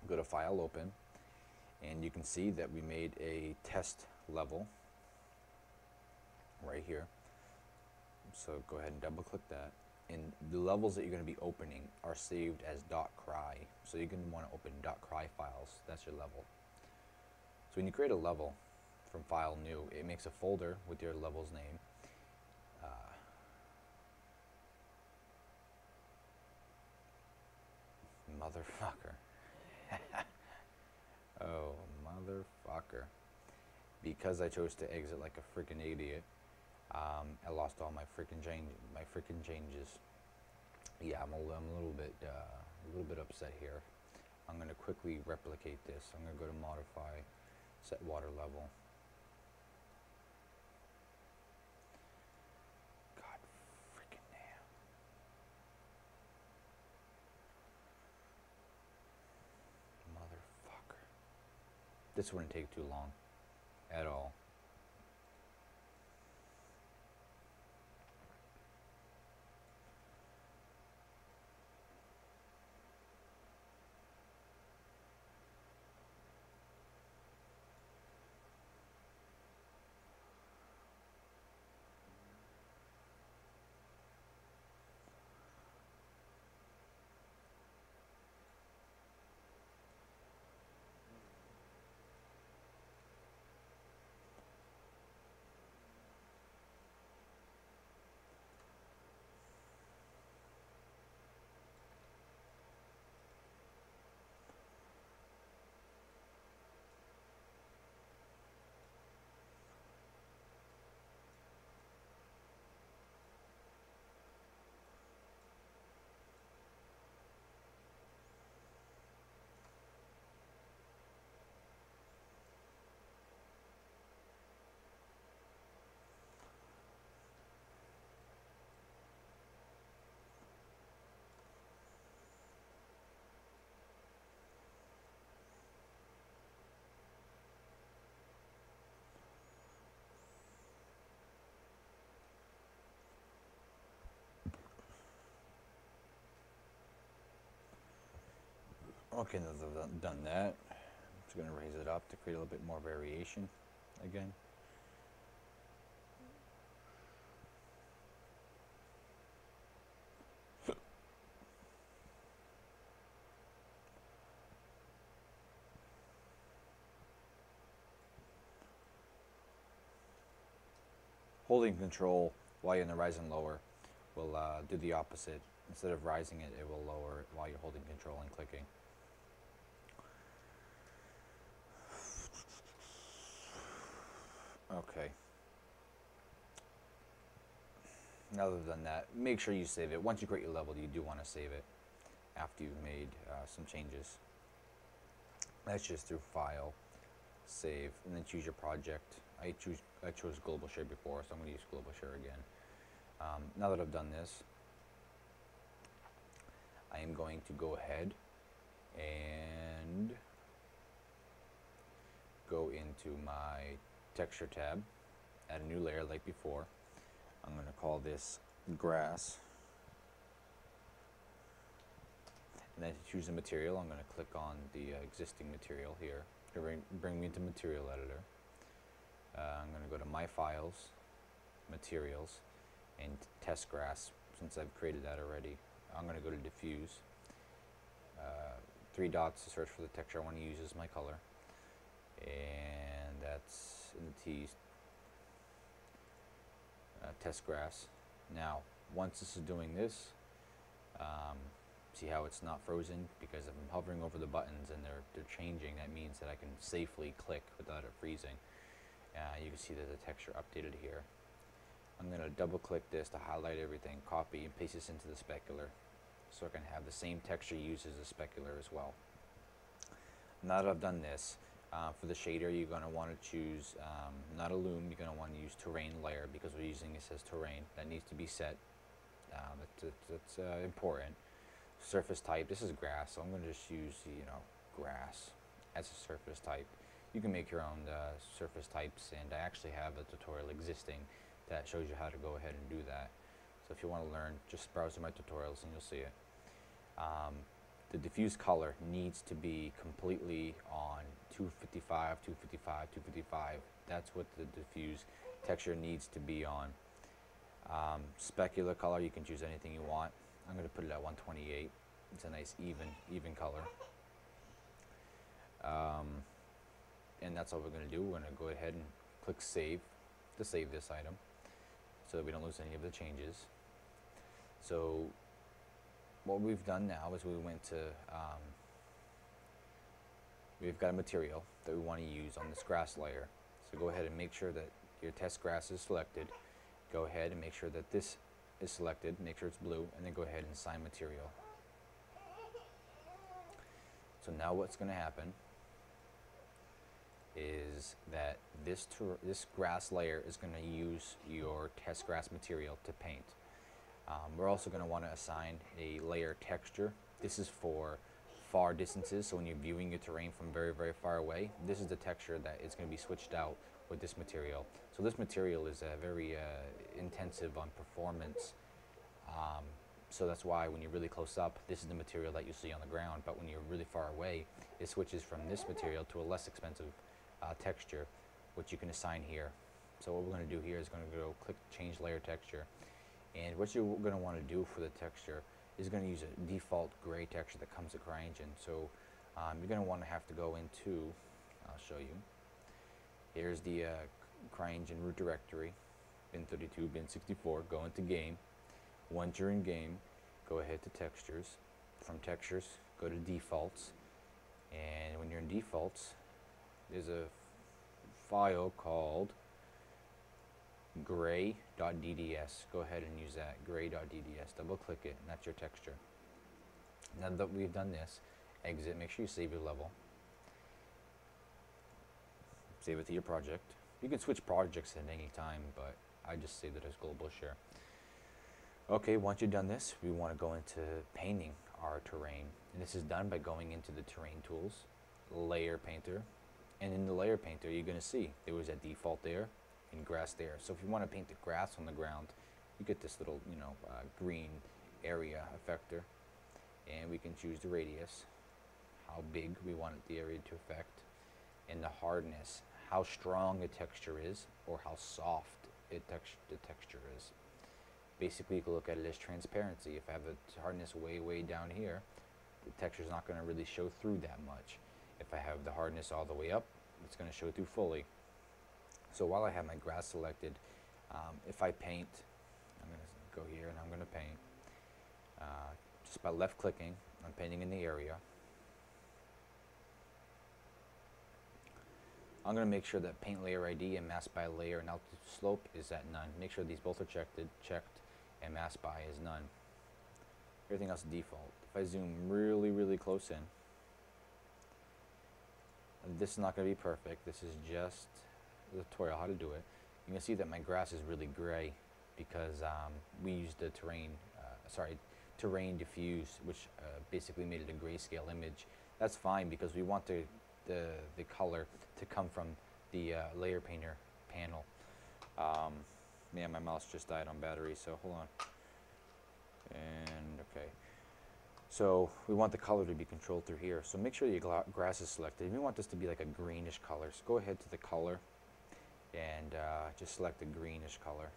[SPEAKER 1] Go to File, Open, and you can see that we made a test level right here. So go ahead and double click that, and the levels that you're going to be opening are saved as .cry. So you're going to want to open .cry files. That's your level. So when you create a level from File, New, it makes a folder with your level's name. Motherfucker. Oh, motherfucker. Because I chose to exit like a freaking idiot, I lost all my freaking changes. Yeah, I'm a little bit upset here. I'm gonna quickly replicate this. I'm gonna go to Modify, Set Water Level. God freaking damn. Motherfucker. This wouldn't take too long at all. Okay, now that I've done that, I'm just going to raise it up to create a little bit more variation again. Holding Control while you're in the rise and lower will do the opposite. Instead of rising it, it will lower it while you're holding Control and clicking. Okay. Now that I've done that, make sure you save it. Once you create your level, you do want to save it after you've made some changes. That's just through File, Save, and then choose your project. I chose Global Share before, so I'm going to use Global Share again. Now that I've done this, I am going to go ahead and into my texture tab, add a new layer like before. I'm going to call this grass. And then to choose a material, I'm going to click on the existing material here to bring me into Material Editor. I'm going to go to My Files, Materials, and Test Grass, since I've created that already. I'm going to go to Diffuse. 3 dots to search for the texture I want to use as my color. And that's in the T's. Test Grass. Now, once this is doing this, see how it's not frozen? Because if I'm hovering over the buttons and they're changing, that means that I can safely click without it freezing. You can see that the texture updated here. I'm going to double click this to highlight everything, copy and paste this into the specular, so I can have the same texture used as the specular as well. Now that I've done this, for the shader you're going to want to choose not a loom, you're going to want to use terrain layer, because we're using this as terrain. That needs to be set. That's important. Surface type, this is grass, so I'm going to just use grass as a surface type. You can make your own surface types, and I actually have a tutorial existing that shows you how to go ahead and do that. So if you want to learn, just browse through my tutorials and you'll see it. The diffuse color needs to be completely on 255, 255, 255. That's what the diffuse texture needs to be on. Specular color, you can choose anything you want. I'm going to put it at 128. It's a nice even color. And that's all we're going to do. We're going to go ahead and click Save to save this item, so that we don't lose any of the changes. So what we've done now is we went to, we've got a material that we want to use on this grass layer. So go ahead and make sure that your test grass is selected. Go ahead and make sure that this is selected, make sure it's blue, and then go ahead and assign material. So now what's going to happen is that this grass layer is going to use your test grass material to paint. We're also going to want to assign a layer texture. This is for far distances, so when you're viewing your terrain from very, very far away, this is the texture that is going to be switched out with this material. So this material is very intensive on performance, so that's why when you're really close up, this is the material that you see on the ground, but when you're really far away, it switches from this material to a less expensive texture, which you can assign here. So what we're going to do here is going to go click Change Layer Texture, and what you're going to want to do for the texture is going to use a default gray texture that comes with Cryengine. So you're going to want to have to go into, I'll show you, here's the Cryengine root directory, bin32, bin64, go into game. Once you're in game, go ahead to textures. From textures, go to defaults, and when you're in defaults, there's a file called gray.dds. Go ahead and use that, gray.dds. Double click it, and that's your texture. Now that we've done this, exit, make sure you save your level. Save it to your project. You can switch projects at any time, but I just save it as global share. Okay, once you've done this, we want to go into painting our terrain. And this is done by going into the terrain tools, layer painter, and in the layer painter you're going to see there was a default there and grass there. So if you want to paint the grass on the ground, you get this little green area effector, and we can choose the radius, how big we want the area to affect, and the hardness, how strong the texture is or how soft the texture is. Basically, you can look at it as transparency. If I have the hardness way down here, the texture is not going to really show through that much. If I have the hardness all the way up, it's going to show through fully. So while I have my grass selected, if I paint, I'm going to go here and I'm going to paint. Just by left clicking, I'm painting in the area. I'm going to make sure that paint layer ID and mask by layer and altitude slope is at none. Make sure these both are checked, and mask by is none. Everything else is default. If I zoom really close in, this is not going to be perfect. This is just a tutorial how to do it. You can see that my grass is really gray because we used the terrain diffuse, which basically made it a grayscale image. That's fine because we want to the color to come from the layer painter panel. Man, my mouse just died on battery, so hold on. And okay. So we want the color to be controlled through here. So make sure your grass is selected. If you want this to be like a greenish color, so go ahead to the color and just select a greenish color.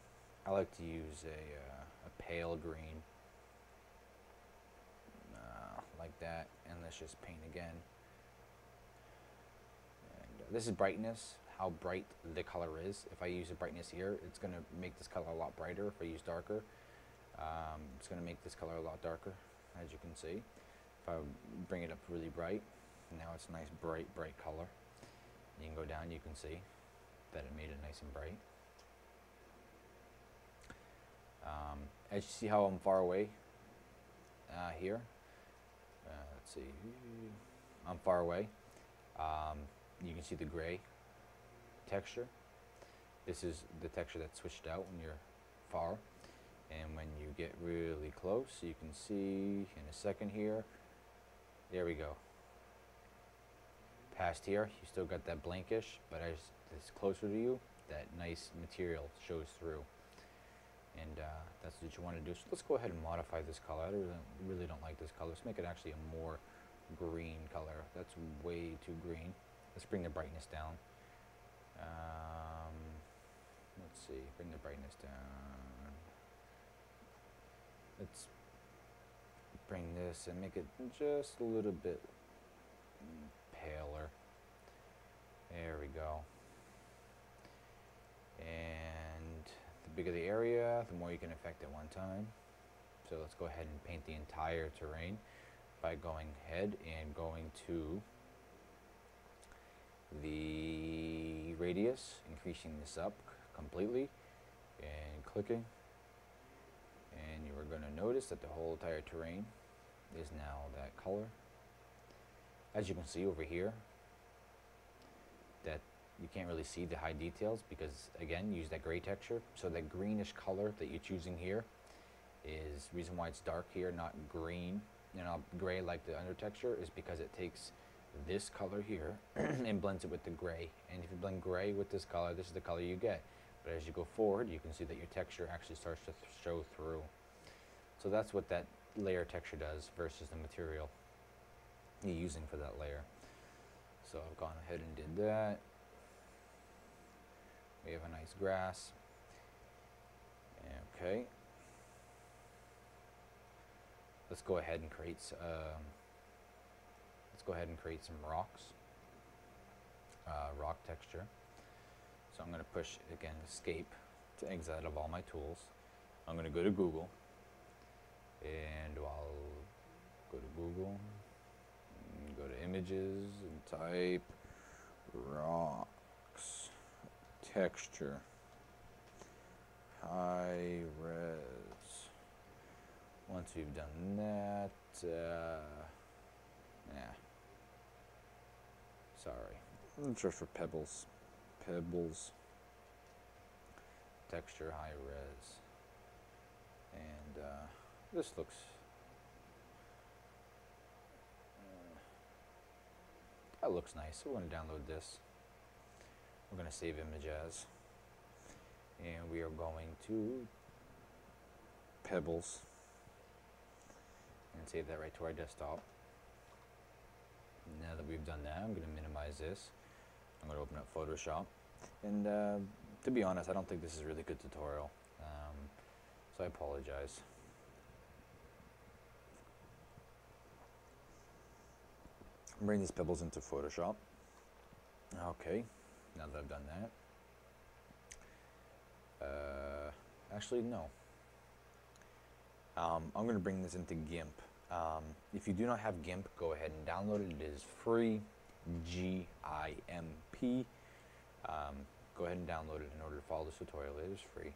[SPEAKER 1] I like to use a pale green, like that, and let's just paint again. And this is brightness, how bright the color is. If I use a brightness here, it's going to make this color a lot brighter. If I use darker, it's going to make this color a lot darker, as you can see. If I bring it up really bright, now it's a nice bright color. You can go down, you can see that it made it nice and bright. As you see how I'm far away here, let's see, I'm far away. You can see the gray texture. This is the texture that's switched out when you're far. And when you get really close, you can see in a second here, there we go. Past here, you still got that blankish, but as it's closer to you, that nice material shows through. And that's what you want to do. So let's go ahead and modify this color. I really don't like this color. Let's make it actually a more green color. That's way too green. Let's bring the brightness down. Let's see, bring the brightness down. Let's bring this and make it just a little bit paler. There we go. And the bigger the area, the more you can affect at one time. So let's go ahead and paint the entire terrain by going ahead and going to the radius, increasing this up completely, and clicking. And you are going to notice that the whole entire terrain is now that color. As you can see over here, that you can't really see the high details because, again, use that gray texture. So that greenish color that you're choosing here is reason why it's dark here, not green, gray like the under texture, is because it takes this color here and blends it with the gray. And if you blend gray with this color, this is the color you get. But as you go forward, you can see that your texture actually starts to show through. So that's what that layer texture does versus the material you're using for that layer. So I've gone ahead and did that. We have a nice grass. Okay. Let's go ahead and create some rocks. Rock texture. So I'm going to push again escape to exit out of all my tools. I'm going to go to Google, and I'll go to Google, and go to images, and type rocks texture high res. Once we've done that, sorry, let's search for pebbles. Pebbles texture high res, and this looks that looks nice. So we're going to download this. We're going to save image as, and we are going to pebbles and save that right to our desktop. Now that we've done that, I'm going to minimize this. I'm going to open up Photoshop, and to be honest, I don't think this is a really good tutorial, so I apologize. Bring these pebbles into Photoshop. Okay, now that I've done that, actually no. I'm going to bring this into GIMP. If you do not have GIMP, go ahead and download it. It is free. GIMP. Go ahead and download it in order to follow this tutorial. It is free.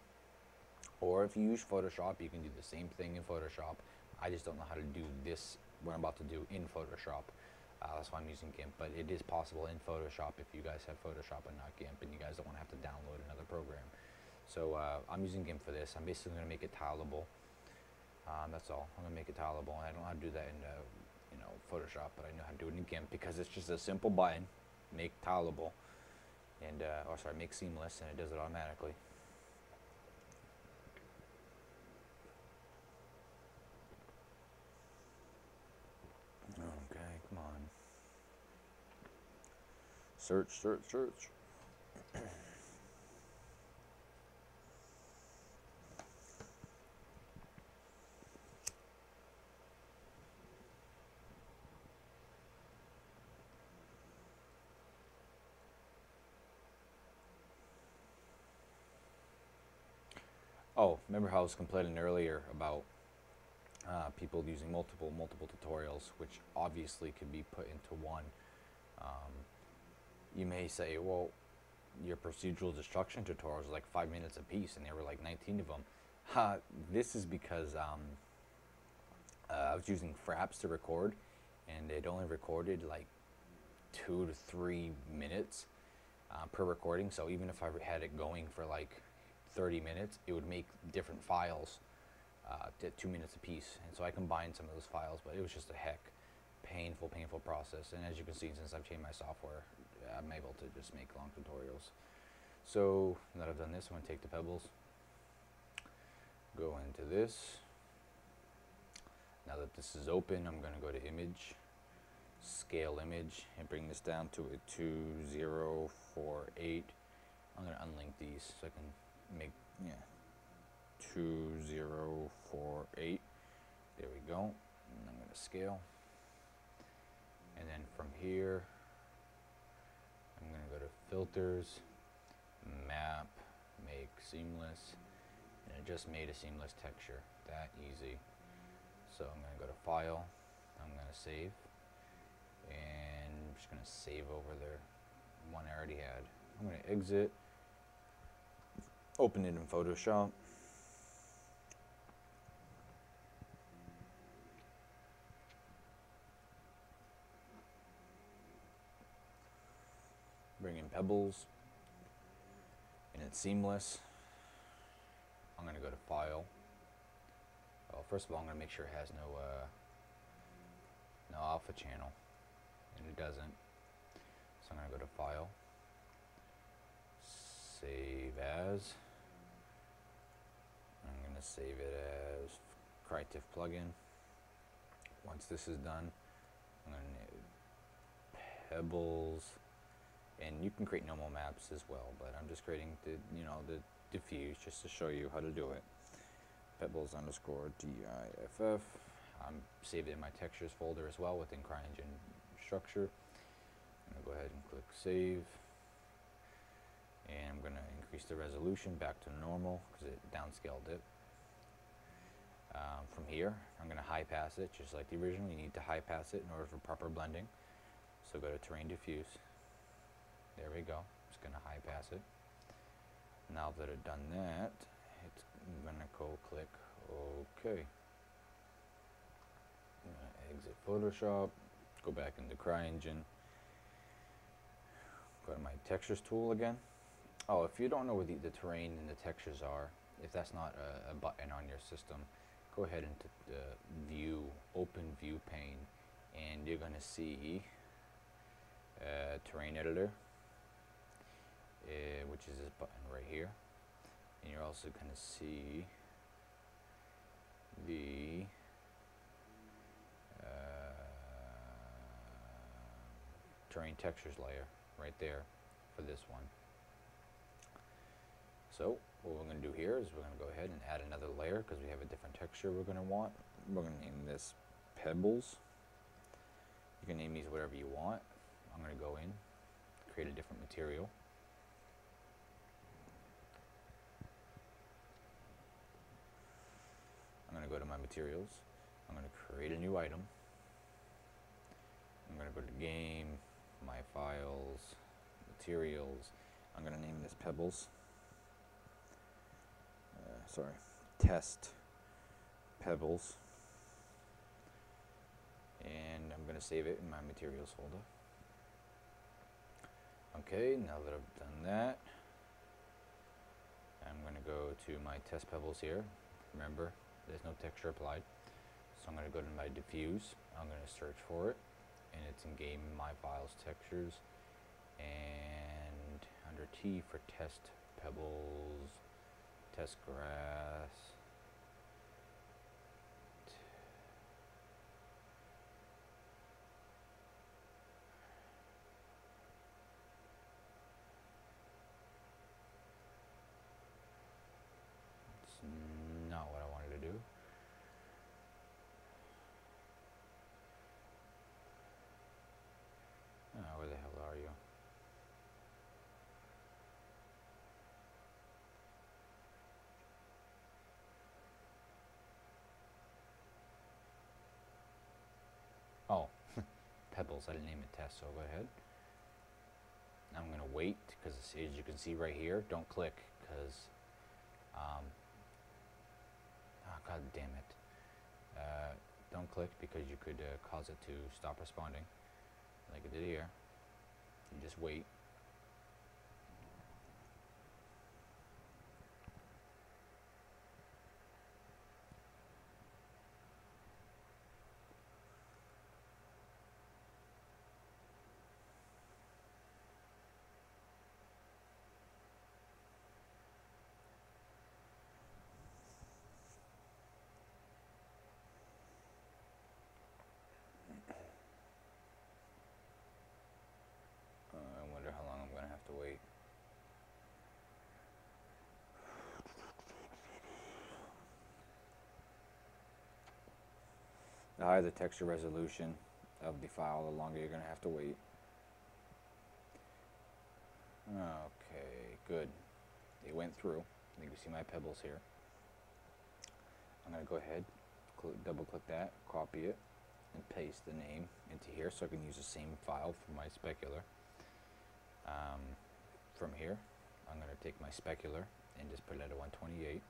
[SPEAKER 1] Or if you use Photoshop, you can do the same thing in Photoshop. I just don't know how to do this, what I'm about to do in Photoshop. That's why I'm using GIMP, but it is possible in Photoshop if you guys have Photoshop and not GIMP, and you guys don't want to have to download another program. So I'm using GIMP for this. I'm basically going to make it tileable. That's all. I'm going to make it tileable. I don't know how to do that in Photoshop, but I know how to do it in GIMP because it's just a simple button. make tileable, and or sorry, make seamless, and it does it automatically. Okay, come on. Search, search, search. Oh, remember how I was complaining earlier about people using multiple tutorials, which obviously could be put into one. You may say, well, your procedural destruction tutorials are like 5 minutes a piece, and there were like 19 of them. This is because I was using Fraps to record, and it only recorded like 2 to 3 minutes per recording. So even if I had it going for like 30 minutes, it would make different files at 2 minutes a piece. And so I combined some of those files, but it was just a painful process. And as you can see, since I've changed my software, I'm able to just make long tutorials. So now that I've done this, I'm going to take the pebbles, go into this. Now that this is open, I'm going to go to image, scale image, and bring this down to a 2048. I'm going to unlink these so I can make 2048. There we go. And I'm going to scale. And then from here, I'm going to go to filters, map, make seamless, and it just made a seamless texture. That easy. So I'm going to go to file, I'm going to save, and I'm just going to save over the one I already had. I'm going to exit, open it in Photoshop. Bring in pebbles, and it's seamless. I'm going to go to file. Well, first of all, I'm going to make sure it has no alpha channel, and it doesn't. So I'm going to go to file, save as. I'm going to save it as Crackedif plugin. Once this is done, I'm going to need pebbles, and you can create normal maps as well, but I'm just creating the diffuse just to show you how to do it. Pebbles underscore diff. I'm saved it in my textures folder as well within Cryengine structure. I'm going to go ahead and click save, and I'm going to increase the resolution back to normal because it downscaled it. From here, I'm going to high pass it just like the original. You need to high pass it in order for proper blending. So go to terrain diffuse. There we go. Just going to high pass it. Now that I've done that, I'm going to go click OK. I'm going to exit Photoshop, go back into Cryengine, go to my textures tool again. Oh, if you don't know where the terrain and the textures are, if that's not a button on your system, go ahead into the view, open view pane, and you're going to see terrain editor, which is this button right here. And you're also going to see the terrain textures layer right there for this one. So what we're going to do here is we're going to go ahead and add another layer because we have a different texture we're going to want. We're going to name this pebbles. You can name these whatever you want. I'm going to go in, create a different material. I'm going to go to my materials. I'm going to create a new item. I'm going to go to game, my files, materials. I'm going to name this pebbles. Test pebbles. And I'm going to save it in my materials folder. Okay, now that I've done that, I'm going to go to my test pebbles here. Remember, there's no texture applied. So I'm going to go to my diffuse. I'm going to search for it, and it's in game, my files, textures, T for test pebbles, test grass. It's not what I wanted to do. Where the hell are you? Oh, pebbles. I didn't name it test, so go ahead. I'm going to wait because as you can see right here, don't click because, oh god damn it. Don't click because you could cause it to stop responding like it did here. You just wait. I wonder how long I'm going to have to wait. The higher the texture resolution of the file, the longer you're going to have to wait. Okay, good. It went through. You can see my pebbles here. I'm going to go ahead, double click that, copy it, and paste the name into here so I can use the same file for my specular. From here, I'm going to take my specular and just put it at a 128.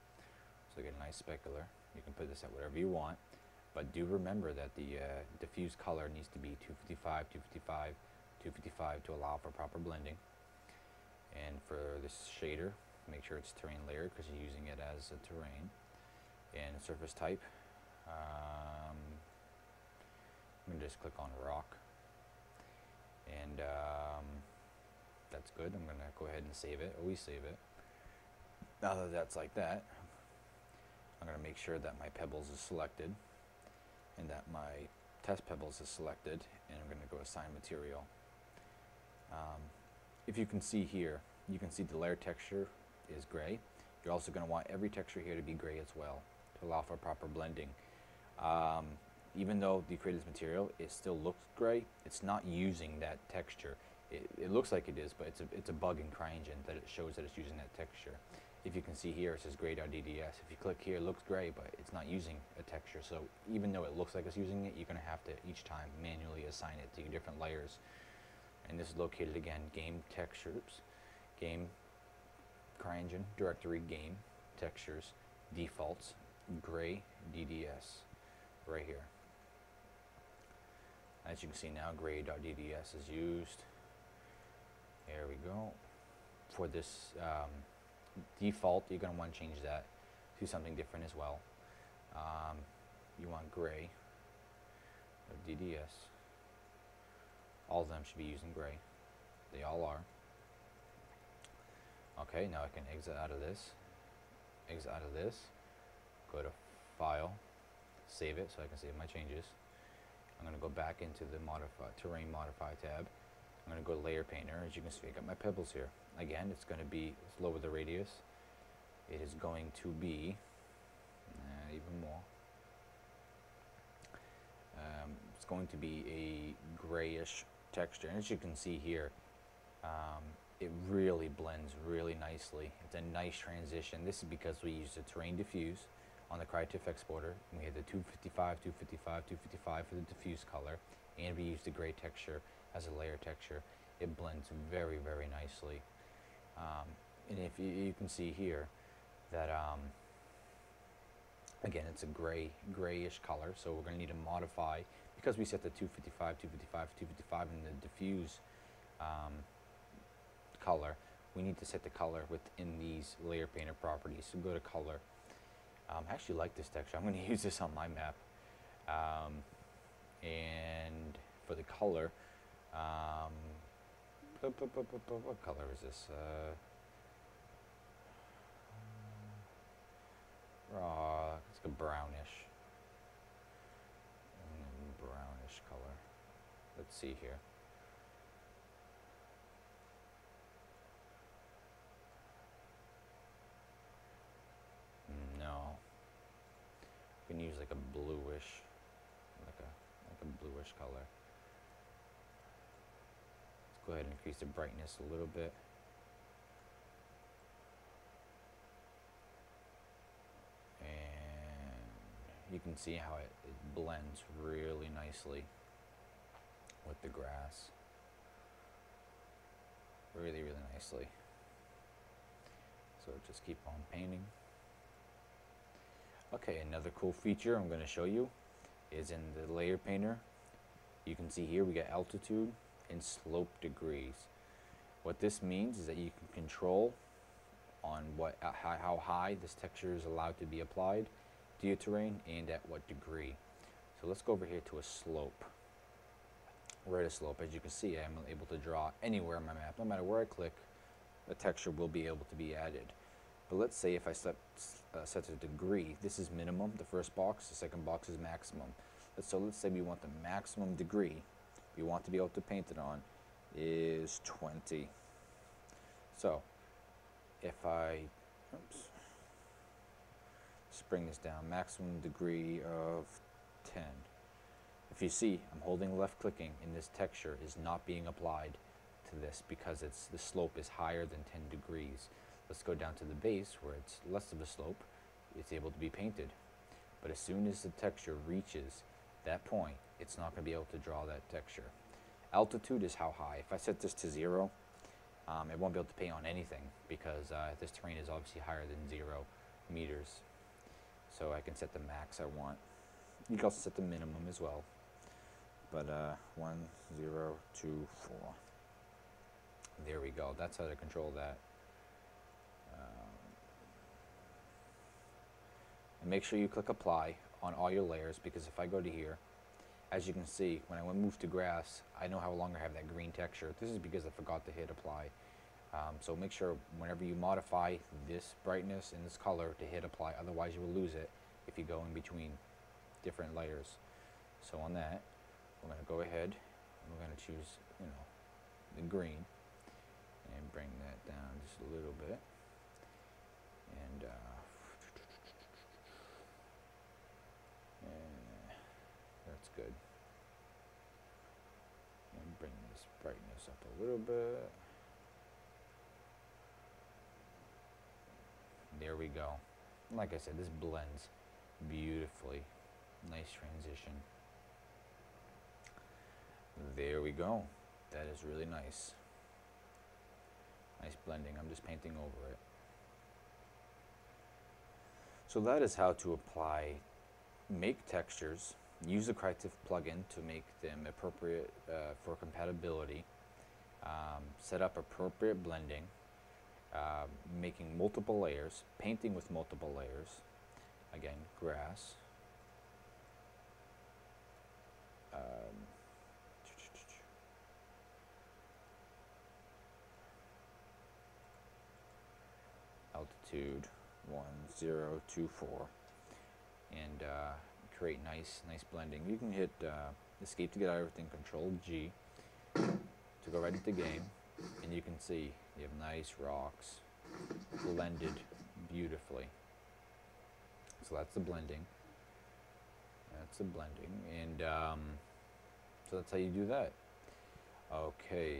[SPEAKER 1] So I get a nice specular. You can put this at whatever you want, but do remember that the diffuse color needs to be 255, 255, 255 to allow for proper blending. And for this shader, make sure it's terrain layered because you're using it as a terrain. And surface type, I'm going to just click on rock. And that's good. I'm going to go ahead and save it. Always save it. Now that that's like that, I'm going to make sure that my pebbles is selected and that my test pebbles is selected, and I'm going to go assign material. If you can see here, you can see the layer texture is gray. You're also going to want every texture here to be gray as well to allow for proper blending. Even though the created material, it still looks gray, it's not using that texture. It looks like it is, but it's a bug in Cryengine that it shows that it's using that texture. If you can see here, it says gray.dds. If you click here, it looks gray, but it's not using a texture. So even though it looks like it's using it, you're going to have to each time manually assign it to different layers. And this is located again, game textures, game, Cryengine, directory, game, textures, defaults, gray, DDS, right here. As you can see now, gray.dds is used. There we go. For this default, you're going to want to change that to something different as well. You want gray of DDS. All of them should be using gray. They all are. Okay, now I can exit out of this. Exit out of this. Go to File. Save it so I can save my changes. I'm going to go back into the Terrain Modify tab. I'm going to go to Layer Painter. As you can see, I got my pebbles here. Again, it's going to be, let's lower the radius. It is going to be, even more. It's going to be a grayish texture. And as you can see here, it really blends really nicely. It's a nice transition. This is because we used the terrain diffuse on the Crackedif exporter. We had the 255, 255, 255 for the diffuse color, and we used the gray texture as a layer texture. It blends very, very nicely. And if you can see here that, again, it's a grayish color, so we're going to need to modify, because we set the 255, 255, 255 in the diffuse color, we need to set the color within these layer painter properties. So go to color. I actually like this texture. I'm going to use this on my map. And for the color, What color is this? It's like a brownish. Brownish color. Let's see here. No. We can use like a bluish, like a bluish color. Let's go ahead and increase the brightness a little bit. And you can see how it blends really nicely with the grass. Really, really nicely. So just keep on painting. Okay, another cool feature I'm going to show you is in the layer painter. You can see here we got altitude and slope degrees. What this means is that you can control on how high this texture is allowed to be applied to your terrain and at what degree. So let's go over here to a slope. We're at a slope. As you can see, I'm able to draw anywhere on my map. No matter where I click, the texture will be able to be added. But let's say if I set a degree, this is minimum, the first box, the second box is maximum. So let's say we want the maximum degree we want to be able to paint it on is 20. So if I, let's bring this down, maximum degree of 10. If you see, I'm holding left clicking and this texture is not being applied to this because the slope is higher than 10 degrees. Let's go down to the base where it's less of a slope. It's able to be painted. But as soon as the texture reaches that point, it's not going to be able to draw that texture. Altitude is how high. If I set this to 0, it won't be able to paint on anything because this terrain is obviously higher than 0 meters. So I can set the max I want. You can also set the minimum as well. But 1, 0, 2, 4. There we go. That's how to control that. And make sure you click apply on all your layers, because if I go to here, as you can see, when I move to grass, I no longer have that green texture. This is because I forgot to hit apply. So make sure whenever you modify this brightness and this color to hit apply, otherwise you will lose it if you go in between different layers. So on that, we're going to go ahead and we're going to choose, the green and bring that down just a little bit. And that's good. And bring this brightness up a little bit. There we go. Like I said, this blends beautifully. Nice transition. There we go. That is really nice. Nice blending. I'm just painting over it. So that is how to make textures, use the Crackedif plugin to make them appropriate for compatibility, set up appropriate blending, making multiple layers, painting with multiple layers, again, grass, altitude 1, 0, 2, 4, and create nice blending. You can hit escape to get out of everything, Control G to go right into game, and you can see you have nice rocks blended beautifully. So that's the blending. And so that's how you do that. Okay,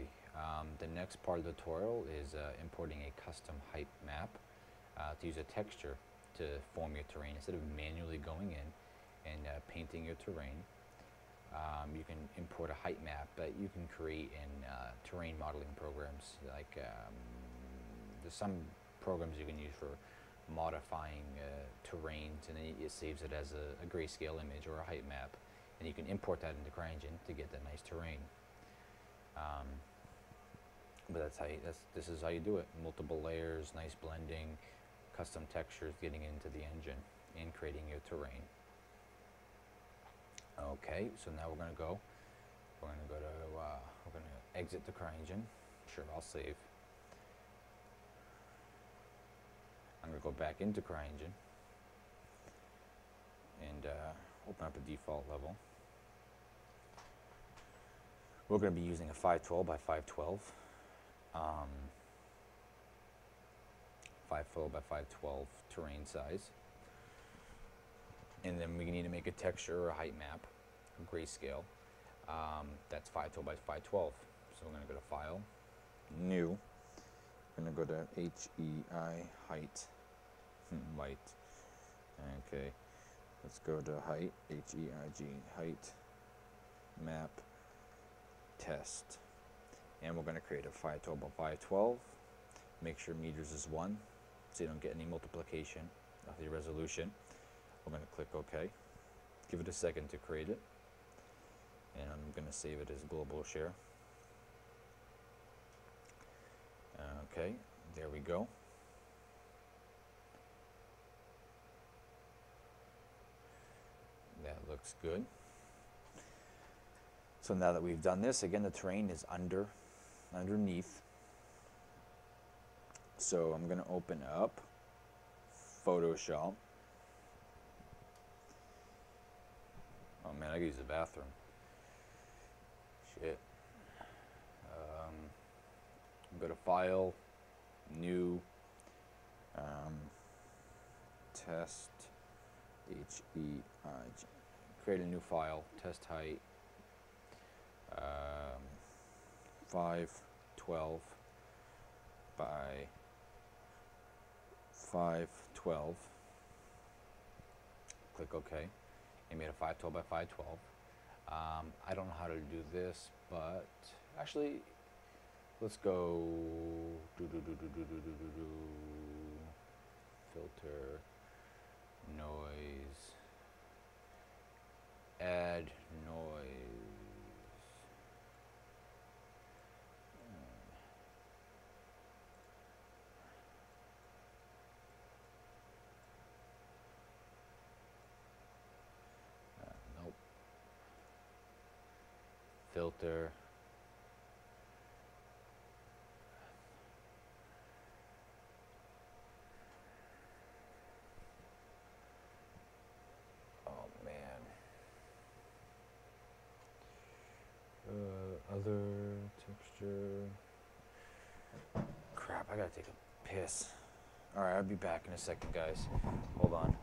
[SPEAKER 1] the next part of the tutorial is importing a custom height map to use a texture to form your terrain instead of manually going in and painting your terrain. You can import a height map that you can create in terrain modeling programs. Like there's some programs you can use for modifying terrains, and then it saves it as a grayscale image or a height map, and you can import that into Cryengine to get that nice terrain. But this is how you do it. Multiple layers, nice blending, custom textures getting into the engine and creating your terrain. Okay, so now we're going to exit the Cryengine, Sure, I'll save. I'm going to go back into Cryengine and open up the default level. We're going to be using a 512 by 512. 512 by 512 terrain size. And then we need to make a texture or a height map, a grayscale. That's 512 by 512. So we're going to go to File, New. I'm going to go to HEI, height, light. Okay, let's go to height, HEIG, height, map, test. And we're going to create a 512 by 512. Make sure meters is 1, so you don't get any multiplication of the resolution. We're going to click OK. Give it a second to create it. And I'm going to save it as global share. Okay, there we go. That looks good. So now that we've done this, again, the terrain is underneath. So I'm going to open up Photoshop. Oh man, I gotta use the bathroom. Shit. Go to File, New, Test, HEIG. Create a new file, test height, 512 by 512. Click OK. It made a 512 by 512. I don't know how to do this, but actually, let's go filter, noise, add noise. Nope. Filter. Other texture. Crap, I gotta take a piss. Alright, I'll be back in a second, guys. Hold on.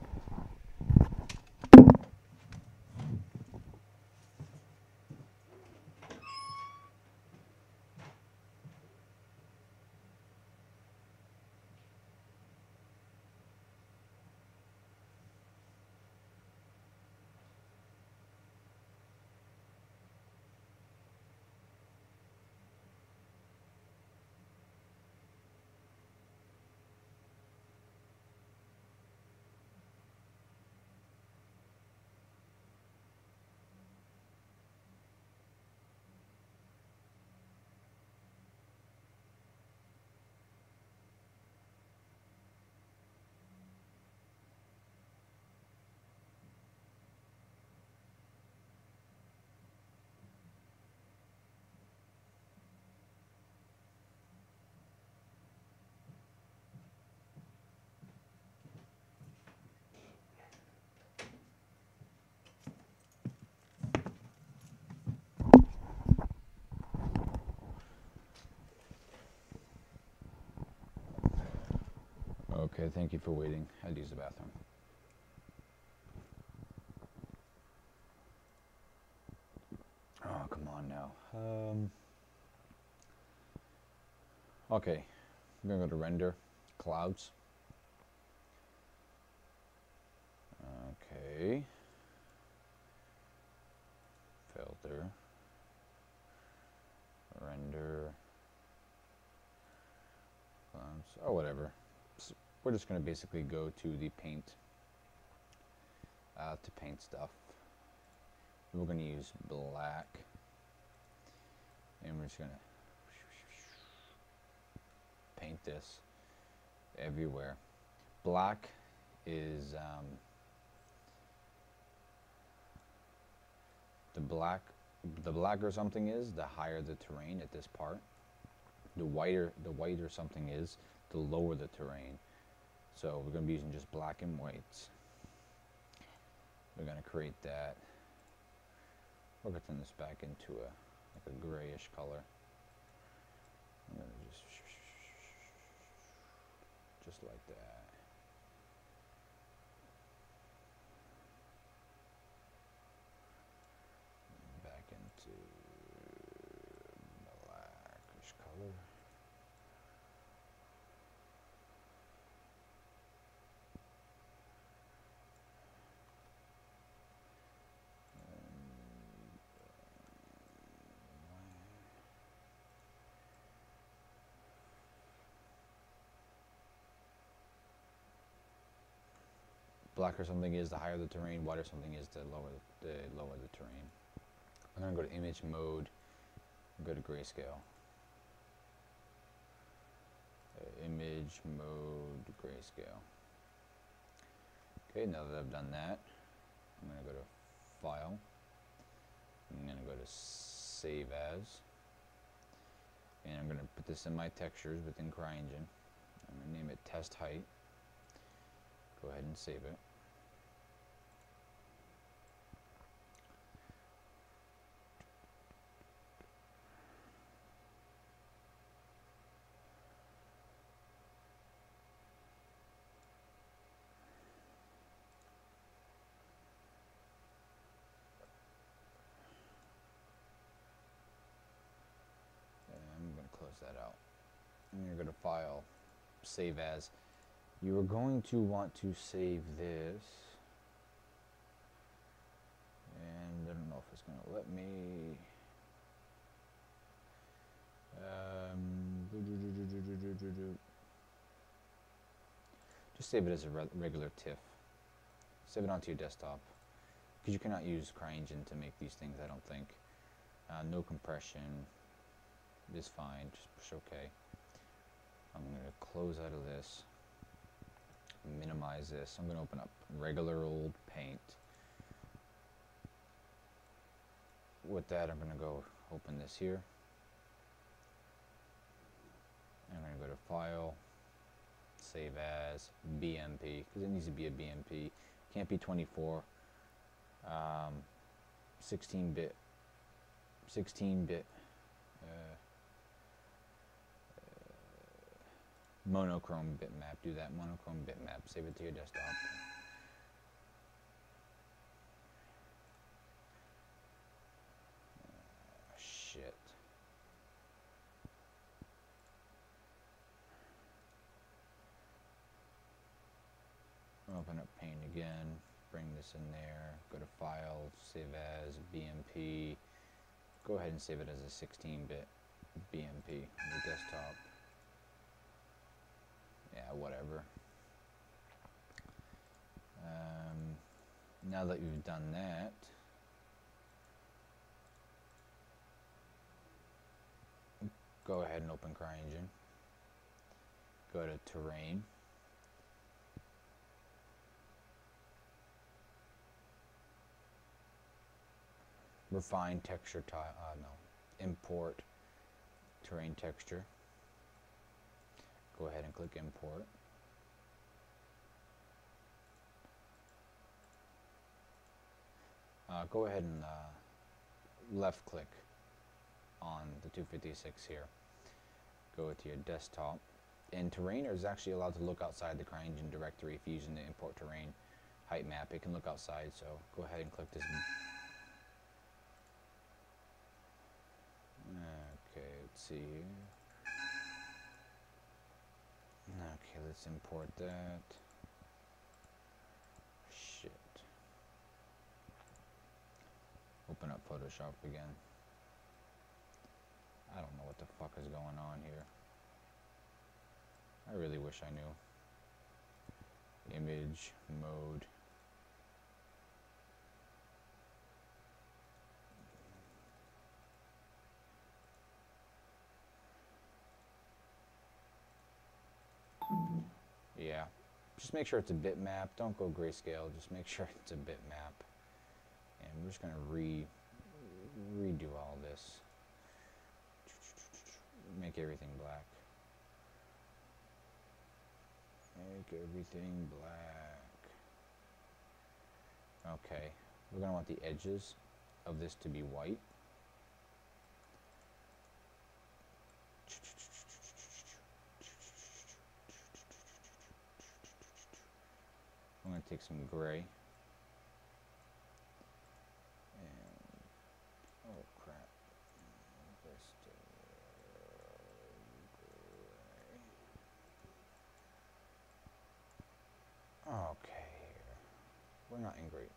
[SPEAKER 1] Okay, thank you for waiting. I had to use the bathroom. Oh, come on now. Okay, I'm gonna go to render, clouds. Okay. Filter. Render. Clouds. Oh, whatever. So we're just gonna basically go to the paint. To paint stuff. We're gonna use black. And we're just gonna paint this everywhere. Black is the blacker something is, the higher the terrain at this part. The whiter something is, the lower the terrain. So we're going to be using just black and whites. We're going to create that. We're going to turn this back into like a grayish color. I'm going to just like that. Back into blackish color. Blacker something is, the higher the terrain. Whiter something is, the lower the terrain. I'm going to go to image mode, go to grayscale. Image mode, grayscale. Okay, now that I've done that, I'm going to go to File. I'm going to go to Save As. And I'm going to put this in my textures within Cryengine. I'm going to name it Test Height. Go ahead and save it. I'm going to close that out. And you're going to File, Save As. You are going to want to save this. And I don't know if it's going to let me. Just save it as a regular TIFF. Save it onto your desktop. Because you cannot use Cryengine to make these things, I don't think. No compression is fine. Just push OK. I'm going to close out of this. Minimize this. I'm going to open up regular old Paint. With that, I'm going to go open this here. I'm going to go to File, Save As, BMP, because it needs to be a BMP. Can't be 24. 16-bit. Monochrome bitmap. Do that monochrome bitmap. Save it to your desktop. Shit. Open up Paint again. Bring this in there. Go to File, Save As, BMP. Go ahead and save it as a 16-bit BMP on the desktop. Yeah, whatever. Now that you've done that, go ahead and open Cryengine. Go to Terrain. Refine texture tile. Import terrain texture. Go ahead and click Import. Go ahead and left click on the 256 here. Go to your desktop. And terrain is actually allowed to look outside the Cryengine directory if you're using the import terrain height map. It can look outside, so go ahead and click this. Okay, let's see here. Okay, let's import that. Shit. Open up Photoshop again. I don't know what the fuck is going on here. I really wish I knew. Image mode. Yeah, just make sure it's a bitmap. Don't go grayscale. Just make sure it's a bitmap. And we're just gonna redo all this. make everything black. Make everything black. Okay, we're going to want the edges of this to be white. I'm going to take some gray. And, oh crap. Okay, we're not in great.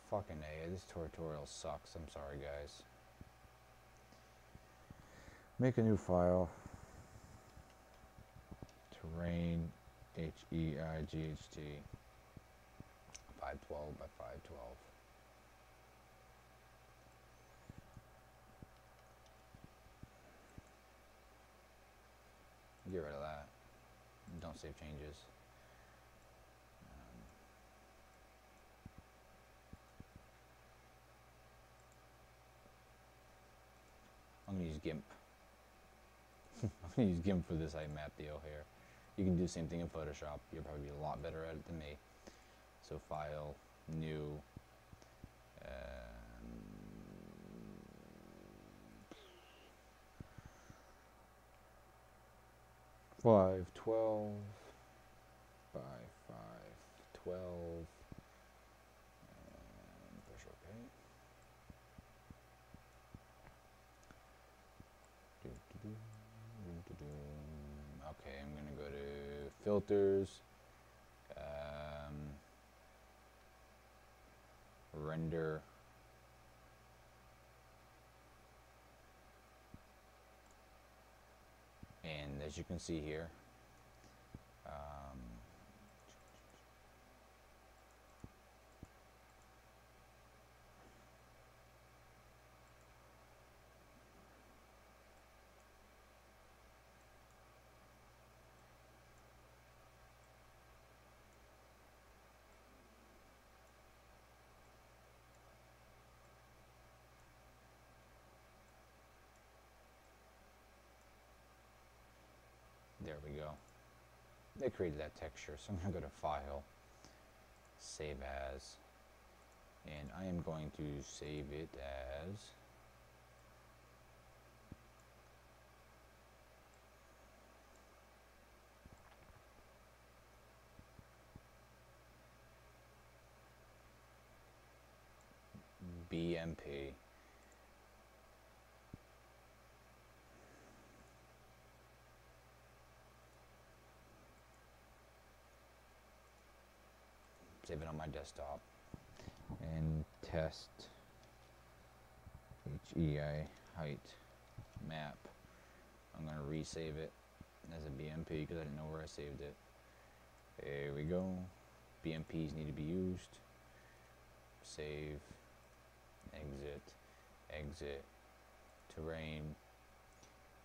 [SPEAKER 1] Fucking A, this tutorial sucks. I'm sorry, guys. Make a new file. Terrain, HEIGHT, 512 by 512. Get rid of that. Don't save changes. I'm going to use GIMP. I'm going to use GIMP for this IMAP deal here. You can do the same thing in Photoshop. You'll probably be a lot better at it than me. So File, New, 512 by 512. And push OK. Okay, I'm going to go to Filters, Render, and as you can see here, there we go. They created that texture, so I'm going to go to File, Save As, and I am going to save it as BMP. Save it on my desktop and test HEI height map. I'm going to resave it as a BMP because I didn't know where I saved it. There we go. BMPs need to be used. Save, exit, exit, terrain,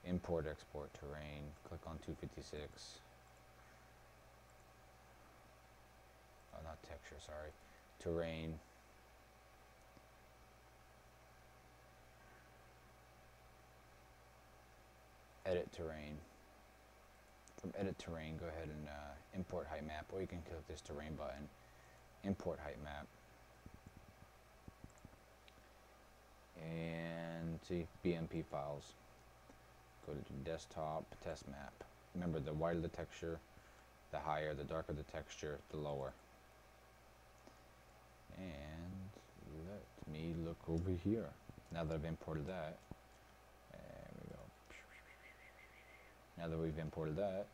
[SPEAKER 1] import, export terrain. Click on 256. Oh, not texture, sorry. Terrain. Edit terrain. From edit terrain, go ahead and import height map, or you can click this terrain button. Import height map. And see, BMP files. Go to desktop, test map. Remember, the whiter the texture, the higher, the darker the texture, the lower. And let me look over here. Now that I've imported that, there we go. Now that we've imported that,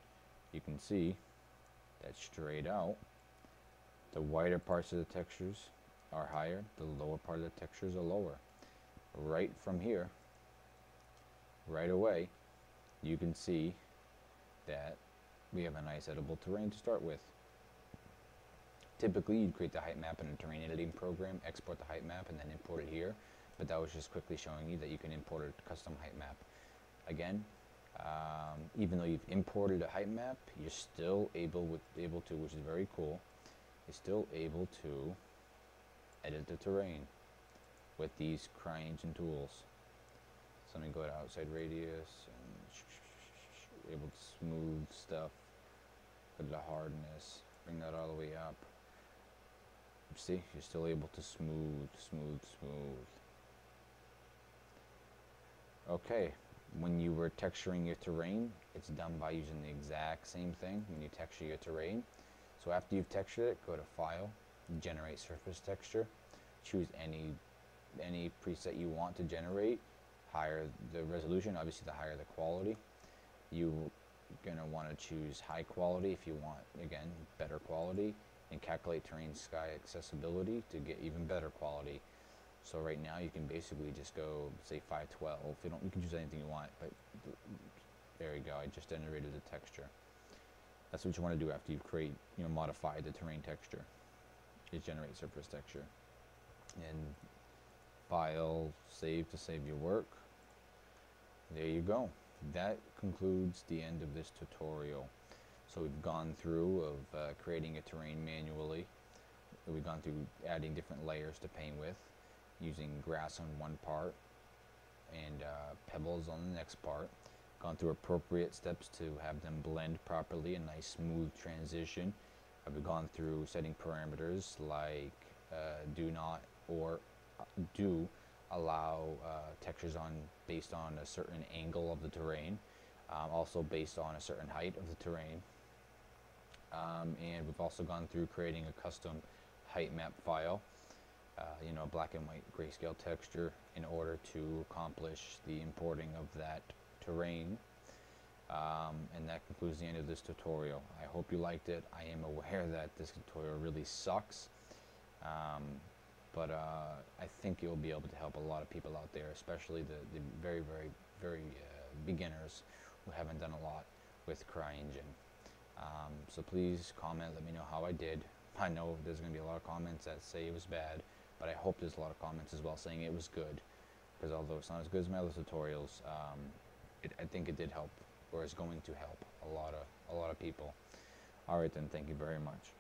[SPEAKER 1] you can see that straight out, the whiter parts of the textures are higher, the lower part of the textures are lower. Right from here, right away, you can see that we have a nice editable terrain to start with. Typically, you'd create the height map in a terrain editing program, export the height map, and then import it here. But that was just quickly showing you that you can import a custom height map. Again, even though you've imported a height map, you're still able to, which is very cool, you're still able to edit the terrain with these Cryengine tools. So let me go to outside radius and able to smooth stuff. Put the hardness, bring that all the way up. See, you're still able to smooth. Okay, when you were texturing your terrain, it's done by using the exact same thing when you texture your terrain. So after you've textured it, go to File, Generate Surface Texture, choose any preset you want to generate. Higher the resolution, obviously the higher the quality. You're gonna want to choose high quality if you want, again, better quality, and calculate terrain sky accessibility to get even better quality. So right now you can basically just go say 512. You can choose anything you want, but there you go. I just generated the texture. That's what you want to do after you've modified the terrain texture. Is generate surface texture, and File, Save to save your work. There you go. That concludes the end of this tutorial. So we've gone through of creating a terrain manually. We've gone through adding different layers to paint with, using grass on one part and pebbles on the next part. Gone through appropriate steps to have them blend properly, a nice smooth transition. I've gone through setting parameters like do not or do allow textures based on a certain angle of the terrain, also based on a certain height of the terrain. And we've also gone through creating a custom height map file, black and white grayscale texture in order to accomplish the importing of that terrain. And that concludes the end of this tutorial. I hope you liked it. I am aware that this tutorial really sucks, but I think you'll be able to help a lot of people out there, especially the very beginners who haven't done a lot with Cryengine. So please comment, let me know how I did. I know there's going to be a lot of comments that say it was bad, but I hope there's a lot of comments as well saying it was good, because although it's not as good as my other tutorials, I think it did help, or is going to help a lot of people. Alright then, thank you very much.